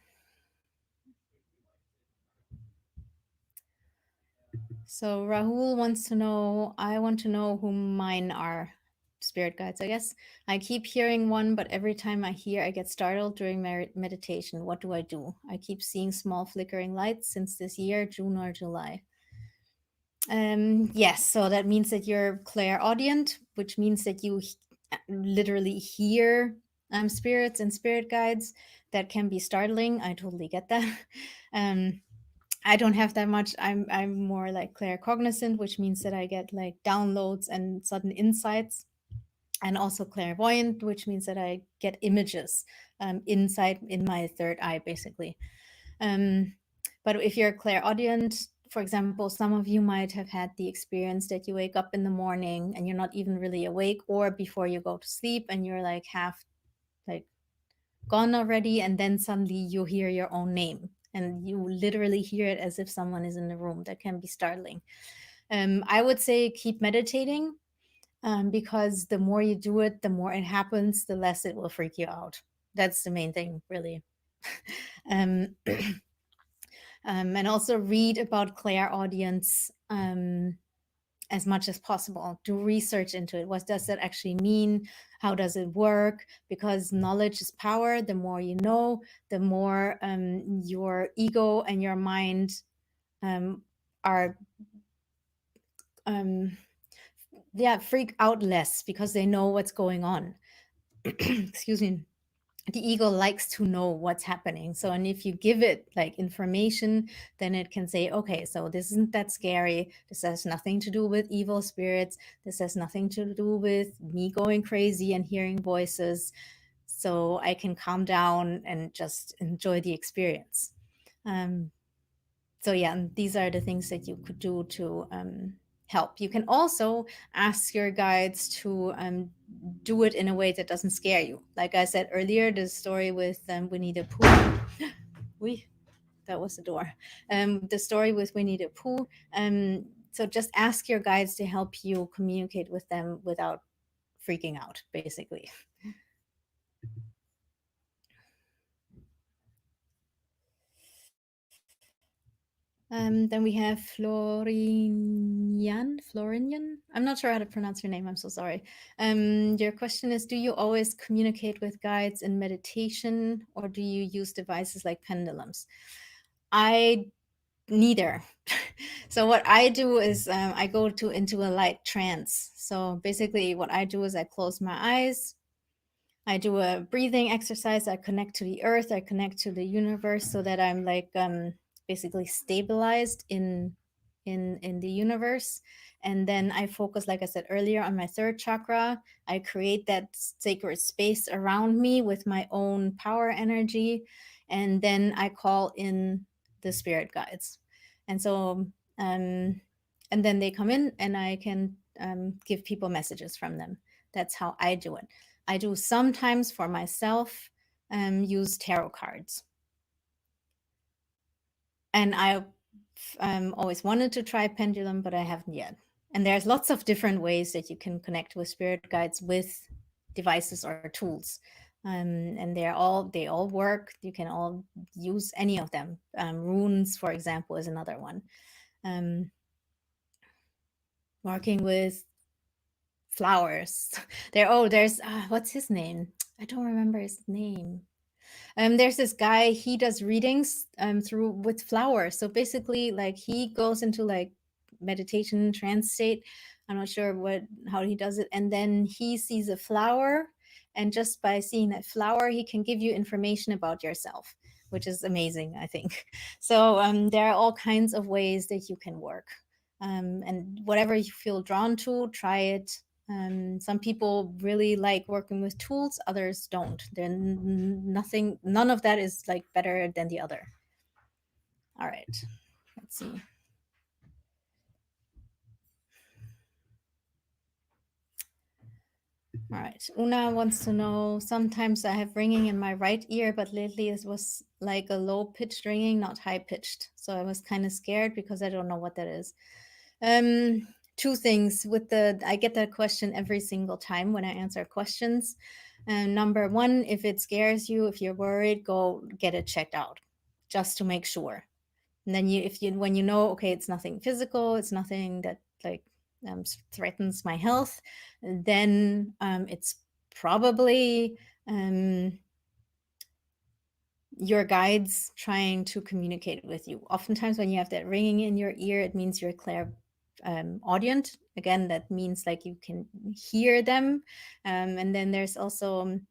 So Rahul wants to know, I want to know who mine are. Spirit guides, I guess. I keep hearing one, but every time I hear, I get startled during meditation. What do I do? I keep seeing small flickering lights since this year, June or July. Yes, so that means that you're clairaudient, which means that you literally hear spirits and spirit guides. That can be startling. I totally get that. um, I don't have that much. I'm more like claircognizant, which means that I get like downloads and sudden insights, and also clairvoyant, which means that I get images inside in my third eye, basically. Um, but if you're clairaudient, for example, some of you might have had the experience that you wake up in the morning and you're not even really awake, or before you go to sleep and you're like half like gone already, and then suddenly you hear your own name and you literally hear it as if someone is in the room. That can be startling. I would say keep meditating, because the more you do it, the more it happens, the less it will freak you out. That's the main thing, really. um, and also read about clairaudience as much as possible. Do research into it. What does that actually mean? How does it work? Because knowledge is power. The more you know, the more your ego and your mind are freak out less because they know what's going on. Excuse me. The ego likes to know what's happening. So, and if you give it like information, then it can say, okay, so this isn't that scary. This has nothing to do with evil spirits. This has nothing to do with me going crazy and hearing voices. So I can calm down and just enjoy the experience. So yeah, and these are the things that you could do to help. You can also ask your guides to do it in a way that doesn't scare you. Like I said earlier, the story with Winnie the Pooh. We that was the door. The story with Winnie the Pooh. So just ask your guides to help you communicate with them without freaking out, basically. Then we have Florinian. I'm not sure how to pronounce your name. I'm so sorry. Your question is, do you always communicate with guides in meditation, or do you use devices like pendulums? I neither. So what I do is I go into a light trance. So basically, what I do is I close my eyes. I do a breathing exercise. I connect to the earth. I connect to the universe so that I'm like basically stabilized in the universe. And then I focus, like I said earlier, on my third chakra. I create that sacred space around me with my own power energy, and then I call in the spirit guides. And so, um, and then they come in, and I can give people messages from them. That's how I do it. I do sometimes for myself use tarot cards. And I always wanted to try pendulum, but I haven't yet. And there's lots of different ways that you can connect with spirit guides with devices or tools. And they all work. You can all use any of them. Runes, for example, is another one. Um, Working with flowers. There's what's his name? I don't remember his name. There's this guy, he does readings through with flowers. So basically, like he goes into like meditation trance state. I'm not sure how he does it. And then he sees a flower, and just by seeing that flower, he can give you information about yourself, which is amazing, I think. So there are all kinds of ways that you can work. And whatever you feel drawn to, try it. Some people really like working with tools, others don't. None of that is like better than the other. All right, let's see. All right, Una wants to know, sometimes I have ringing in my right ear, but lately it was like a low pitched ringing, not high pitched. So I was kind of scared because I don't know what that is. Two things with I get that question every single time when I answer questions. Number one, if it scares you, if you're worried, go get it checked out just to make sure. And then when you know, okay, it's nothing physical, it's nothing that like threatens my health, then it's probably your guides trying to communicate with you. Oftentimes when you have that ringing in your ear, it means you're clairaudient. Again, that means like you can hear them. And then there's also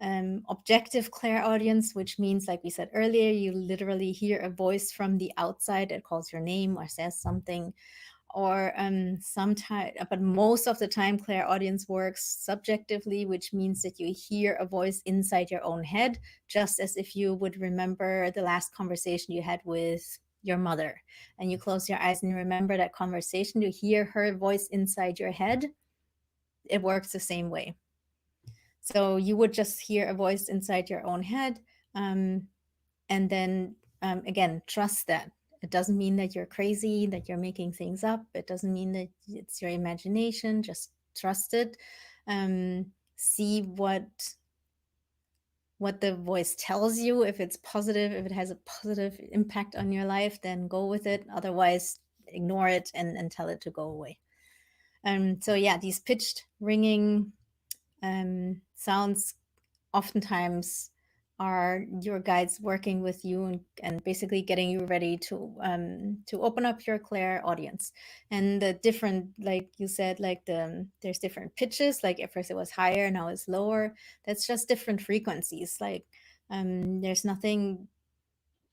objective clairaudience, which means, like we said earlier, you literally hear a voice from the outside that calls your name or says something. Or sometimes, but most of the time, clairaudience works subjectively, which means that you hear a voice inside your own head, just as if you would remember the last conversation you had with your mother, and you close your eyes and you remember that conversation, you hear her voice inside your head. It works the same way. So you would just hear a voice inside your own head, and then again, trust that. It doesn't mean that you're crazy, that you're making things up. It doesn't mean that it's your imagination. Just trust it. See what the voice tells you. If it's positive, if it has a positive impact on your life, then go with it. Otherwise, ignore it and tell it to go away. So yeah, these pitched ringing sounds oftentimes are your guides working with you and basically getting you ready to open up your clairaudience. And the different, like you said, like there's different pitches. Like at first it was higher, now it's lower. That's just different frequencies. Like there's nothing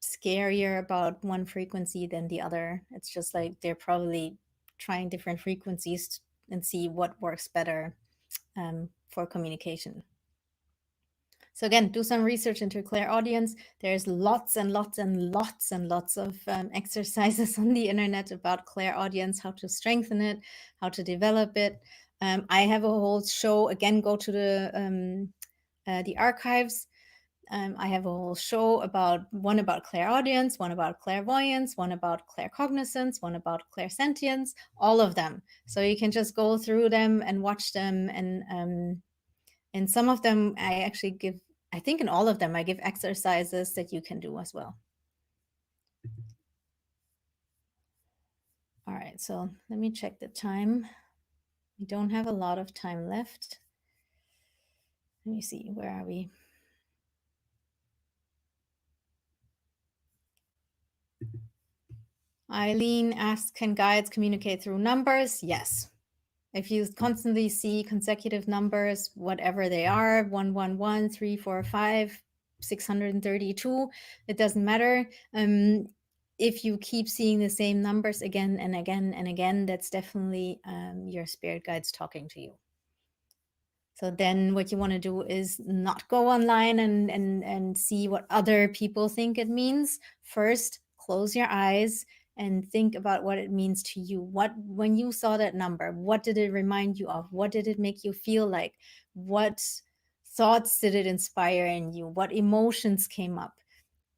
scarier about one frequency than the other. It's just like they're probably trying different frequencies and see what works better for communication. So again, do some research into clairaudience. There's lots and lots and lots and lots of exercises on the internet about clairaudience, how to strengthen it, how to develop it. I have a whole show. Again, go to the archives. I have a whole show about one about clairaudience, one about clairvoyance, one about claircognizance, one about clairsentience, all of them. So you can just go through them and watch them, and some of them I actually give. I think in all of them I give exercises that you can do as well. All right, so let me check the time. We don't have a lot of time left. Let me see, where are we? Eileen asks, can guides communicate through numbers? Yes. If you constantly see consecutive numbers, whatever they are, 111, 345, 632, it doesn't matter. If you keep seeing the same numbers again and again and again, that's definitely your spirit guides talking to you. So then what you want to do is not go online and see what other people think it means. First, close your eyes and think about what it means to you. What, when you saw that number, what did it remind you of? What did it make you feel like? What thoughts did it inspire in you? What emotions came up?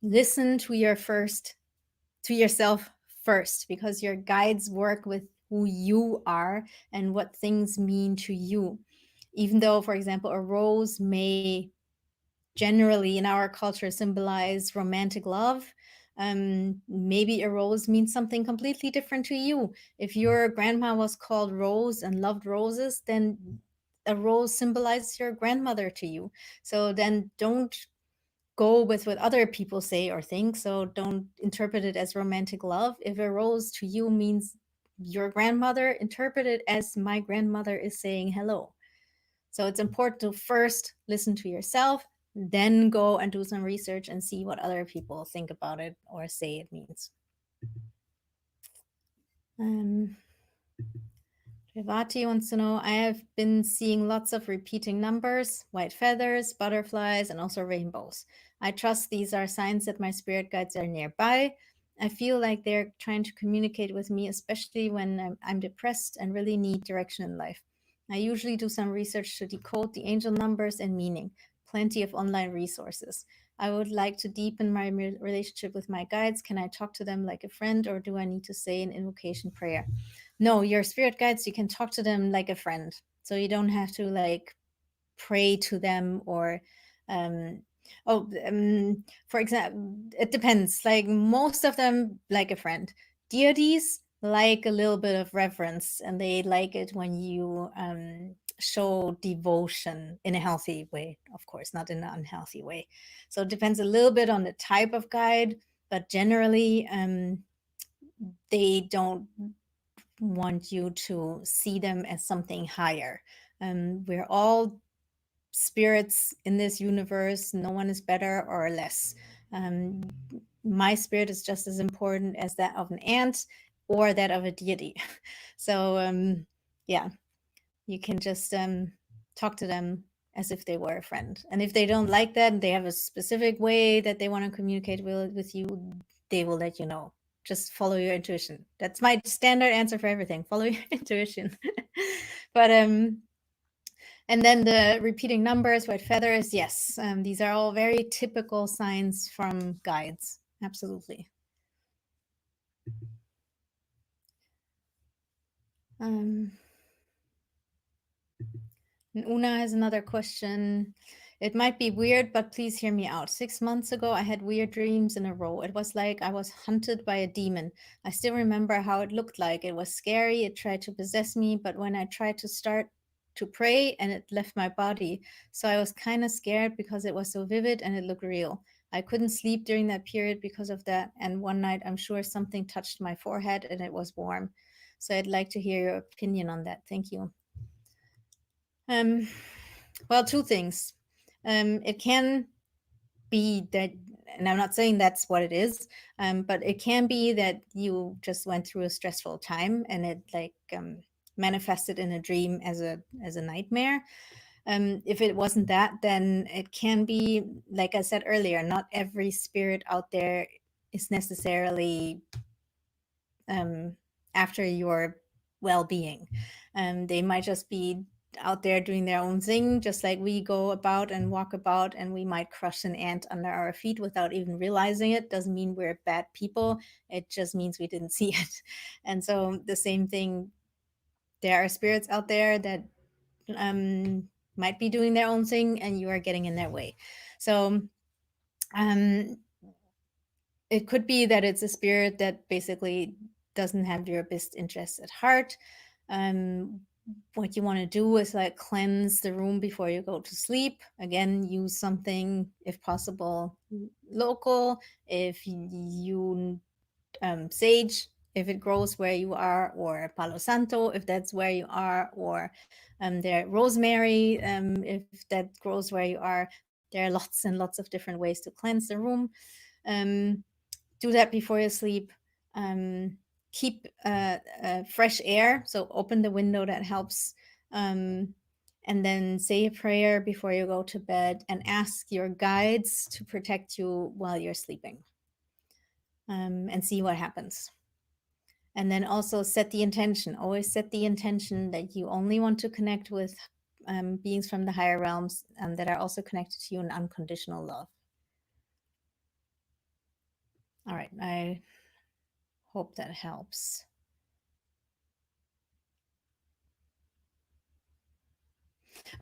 Listen to yourself first, because your guides work with who you are and what things mean to you. Even though, for example, a rose may generally in our culture symbolize romantic love, maybe a rose means something completely different to you. If your grandma was called Rose and loved roses, then a rose symbolizes your grandmother to you. So then don't go with what other people say or think. So don't interpret it as romantic love. If a rose to you means your grandmother, interpret it as my grandmother is saying hello. So it's important to first listen to yourself, then go and do some research and see what other people think about it or say it means. Revati wants to know, I have been seeing lots of repeating numbers, white feathers, butterflies, and also rainbows. I trust these are signs that my spirit guides are nearby. I feel like they're trying to communicate with me, especially when I'm depressed and really need direction in life. I usually do some research to decode the angel numbers and meaning. Plenty of online resources. I would like to deepen my relationship with my guides. Can I talk to them like a friend, or do I need to say an invocation prayer? No, your spirit guides, you can talk to them like a friend. So you don't have to like pray to them or oh for example, it depends. Like most of them like a friend. Deities like a little bit of reverence, and they like it when you show devotion in a healthy way, of course, not in an unhealthy way. So it depends a little bit on the type of guide, but generally they don't want you to see them as something higher. We're all spirits in this universe. No one is better or less. My spirit is just as important as that of an ant or that of a deity. So yeah, you can just talk to them as if they were a friend. And if they don't like that and they have a specific way that they want to communicate with you, they will let you know. Just follow your intuition. That's my standard answer for everything. Follow your intuition. But and then the repeating numbers, white feathers, yes, these are all very typical signs from guides. Absolutely. And Una has another question. It might be weird, but please hear me out. 6 months ago, I had weird dreams in a row. It was like I was hunted by a demon. I still remember how it looked like. It was scary. It tried to possess me, but when I tried to start to pray, and it left my body. So I was kind of scared because it was so vivid and it looked real. I couldn't sleep during that period because of that. And one night, I'm sure something touched my forehead and it was warm. So I'd like to hear your opinion on that. Thank you. Well, two things. It can be that, and I'm not saying that's what it is, but it can be that you just went through a stressful time and it like manifested in a dream as a nightmare. If it wasn't that, then it can be, like I said earlier, not every spirit out there is necessarily um, after your well-being. They might just be out there doing their own thing, just like we go about and walk about, and we might crush an ant under our feet without even realizing it. Doesn't mean we're bad people. It just means we didn't see it. And so the same thing, there are spirits out there that um, might be doing their own thing, and you are getting in their way. So um, it could be that it's a spirit that basically doesn't have your best interests at heart. Um, what you want to do is like cleanse the room before you go to sleep. Again, use something, if possible, local. If you sage, if it grows where you are, or Palo Santo, if that's where you are, or there rosemary, if that grows where you are. There are lots and lots of different ways to cleanse the room. Um, do that before you sleep. Um, keep fresh air, so open the window, that helps. Um, and then say a prayer before you go to bed and ask your guides to protect you while you're sleeping, and see what happens. And then also set the intention. Always set the intention that you only want to connect with beings from the higher realms that are also connected to you in unconditional love. All right, I hope that helps.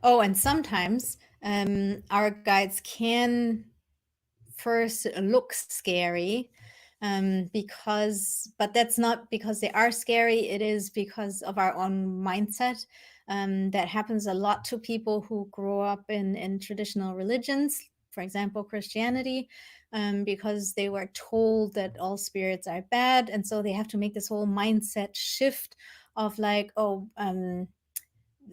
Oh, and sometimes our guides can first look scary, but that's not because they are scary. It is because of our own mindset. That happens a lot to people who grow up in traditional religions, for example, Christianity, because they were told that all spirits are bad. And so they have to make this whole mindset shift of like, oh,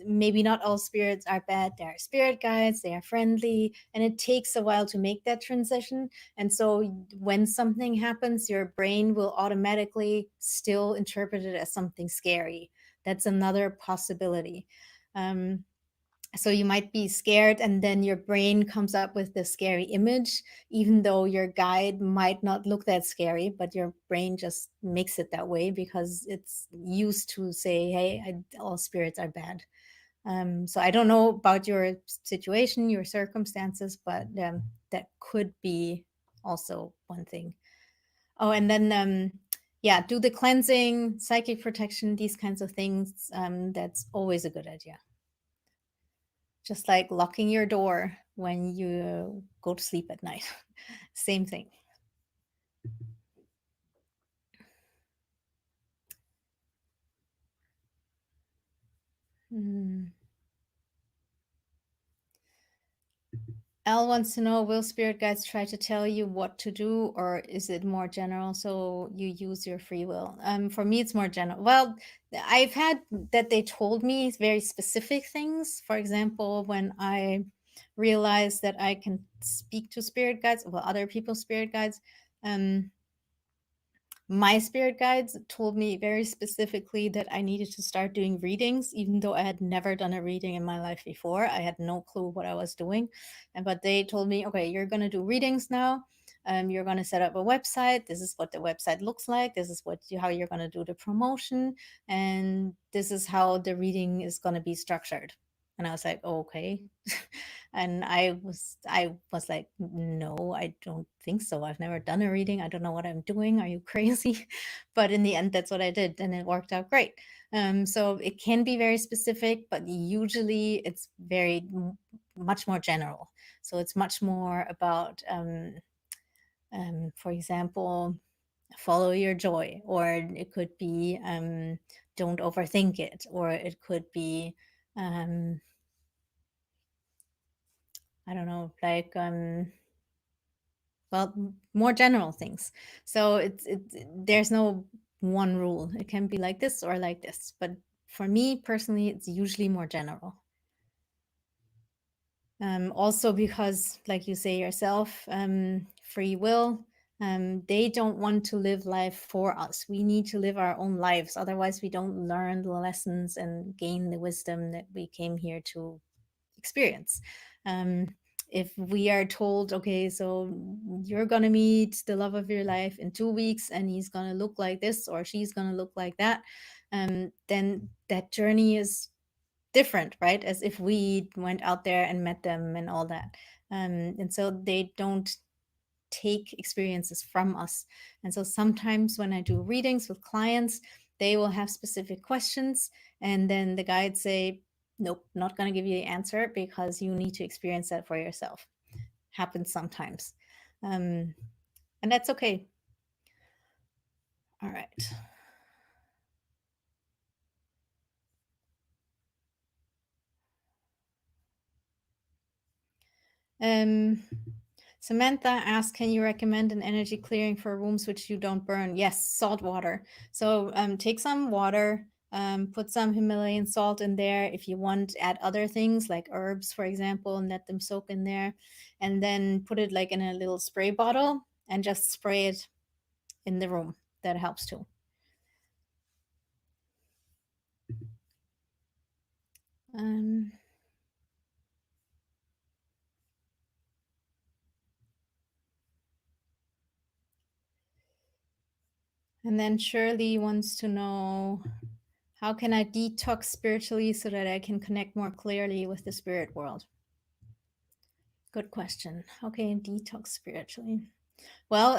maybe not all spirits are bad. There are spirit guides, they are friendly, and it takes a while to make that transition. And so when something happens, your brain will automatically still interpret it as something scary. That's another possibility. Um, so you might be scared, and then your brain comes up with the scary image, even though your guide might not look that scary, but your brain just makes it that way because it's used to say, hey, all spirits are bad. So I don't know about your situation, your circumstances, but that could be also one thing. Oh, and then yeah, do the cleansing, psychic protection, these kinds of things. That's always a good idea. Just like locking your door when you go to sleep at night. Same thing. Hmm. Al wants to know, will spirit guides try to tell you what to do, or is it more general so you use your free will? For me, it's more general. Well, I've had that they told me very specific things. For example, when I realized that I can speak to spirit guides, well, other people's spirit guides, um, my spirit guides told me very specifically that I needed to start doing readings, even though I had never done a reading in my life before. I had no clue what I was doing. But they told me, okay, you're going to do readings now. You're going to set up a website. This is what the website looks like. This is how you're going to do the promotion. And this is how the reading is going to be structured. And I was like, oh, okay. And I was like, no, I don't think so. I've never done a reading. I don't know what I'm doing. Are you crazy? But in the end, that's what I did, and it worked out great. So it can be very specific, but usually it's very much more general. So it's much more about, for example, follow your joy, or it could be don't overthink it, or it could be I don't know, like well, more general things. So it's there's no one rule. It can be like this or like this. But for me personally, it's usually more general. Also because, like you say yourself, free will. They don't want to live life for us. We need to live our own lives. Otherwise, we don't learn the lessons and gain the wisdom that we came here to experience. Um, if we are told, okay, so you're gonna meet the love of your life in 2 weeks, and he's gonna look like this or she's gonna look like that, then that journey is different, right? As if we went out there and met them and all that. And so they don't take experiences from us. And so sometimes when I do readings with clients, they will have specific questions, and then the guides say, nope, not going to give you the answer because you need to experience that for yourself. Happens sometimes. Um, and that's okay. All right. Um, Samantha asked, can you recommend an energy clearing for rooms which you don't burn? Yes, salt water. So take some water, put some Himalayan salt in there. If you want, add other things like herbs, for example, and let them soak in there. And then put it like in a little spray bottle and just spray it in the room. That helps too. Um, and then Shirley wants to know, how can I detox spiritually so that I can connect more clearly with the spirit world? Good question. Okay, detox spiritually. Well,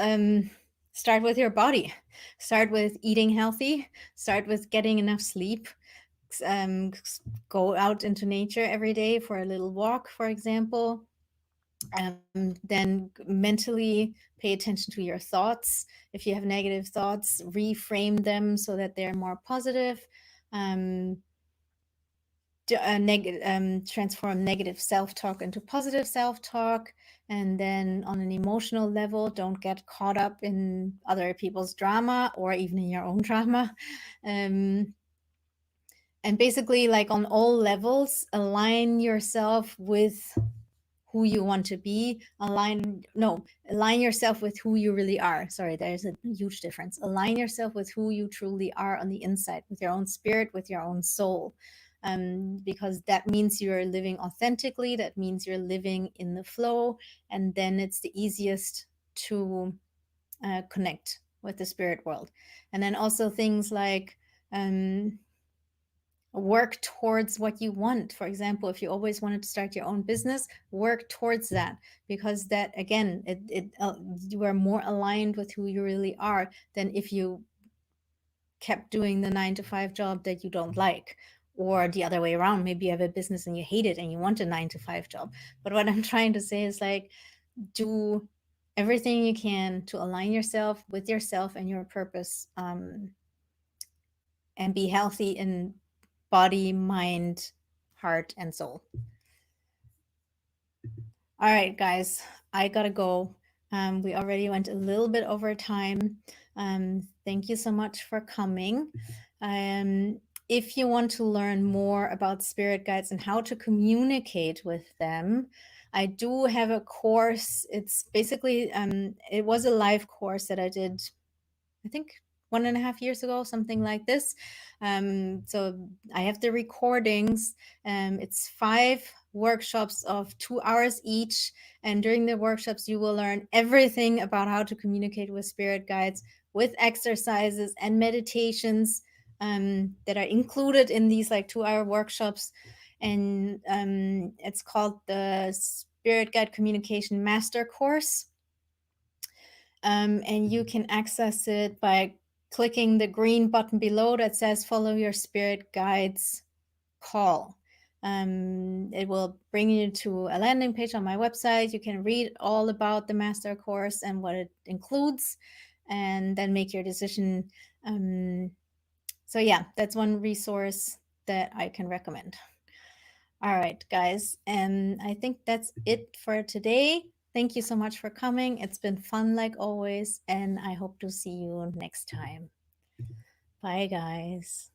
start with your body. Start with eating healthy. Start with getting enough sleep. Um, go out into nature every day for a little walk, for example. Then mentally pay attention to your thoughts. If you have negative thoughts, reframe them so that they're more positive. Um, transform negative self-talk into positive self-talk. And then on an emotional level, don't get caught up in other people's drama or even in your own drama. um, and basically, like on all levels, align yourself with who you want to be. Align yourself with who you really are. Sorry, there's a huge difference. Align yourself with who you truly are on the inside, with your own spirit, with your own soul. Because that means you're living authentically, that means you're living in the flow, and then it's the easiest to connect with the spirit world. And then also things like work towards what you want. For example, if you always wanted to start your own business, work towards that, because that again, you are more aligned with who you really are than if you kept doing the 9 to 5 job that you don't like, or the other way around. Maybe you have a business and you hate it and you want a 9 to 5 job. But what I'm trying to say is, like, do everything you can to align yourself with yourself and your purpose, and be healthy in body, mind, heart, and soul. All right, guys, I gotta go. We already went a little bit over time. Thank you so much for coming. If you want to learn more about spirit guides and how to communicate with them, I do have a course. It's basically, it was a live course that I did, I think 1.5 years ago, something like this. So I have the recordings. It's 5 workshops of 2 hours each. And during the workshops, you will learn everything about how to communicate with spirit guides, with exercises and meditations that are included in these like 2 hour workshops. And it's called the Spirit Guide Communication Master Course. And you can access it by clicking the green button below that says follow your spirit guides call. It will bring you to a landing page on my website. You can read all about the master course and what it includes, and then make your decision. So yeah, that's one resource that I can recommend. All right, guys. And I think that's it for today. Thank you so much for coming. It's been fun like always, and I hope to see you next time. Bye, guys.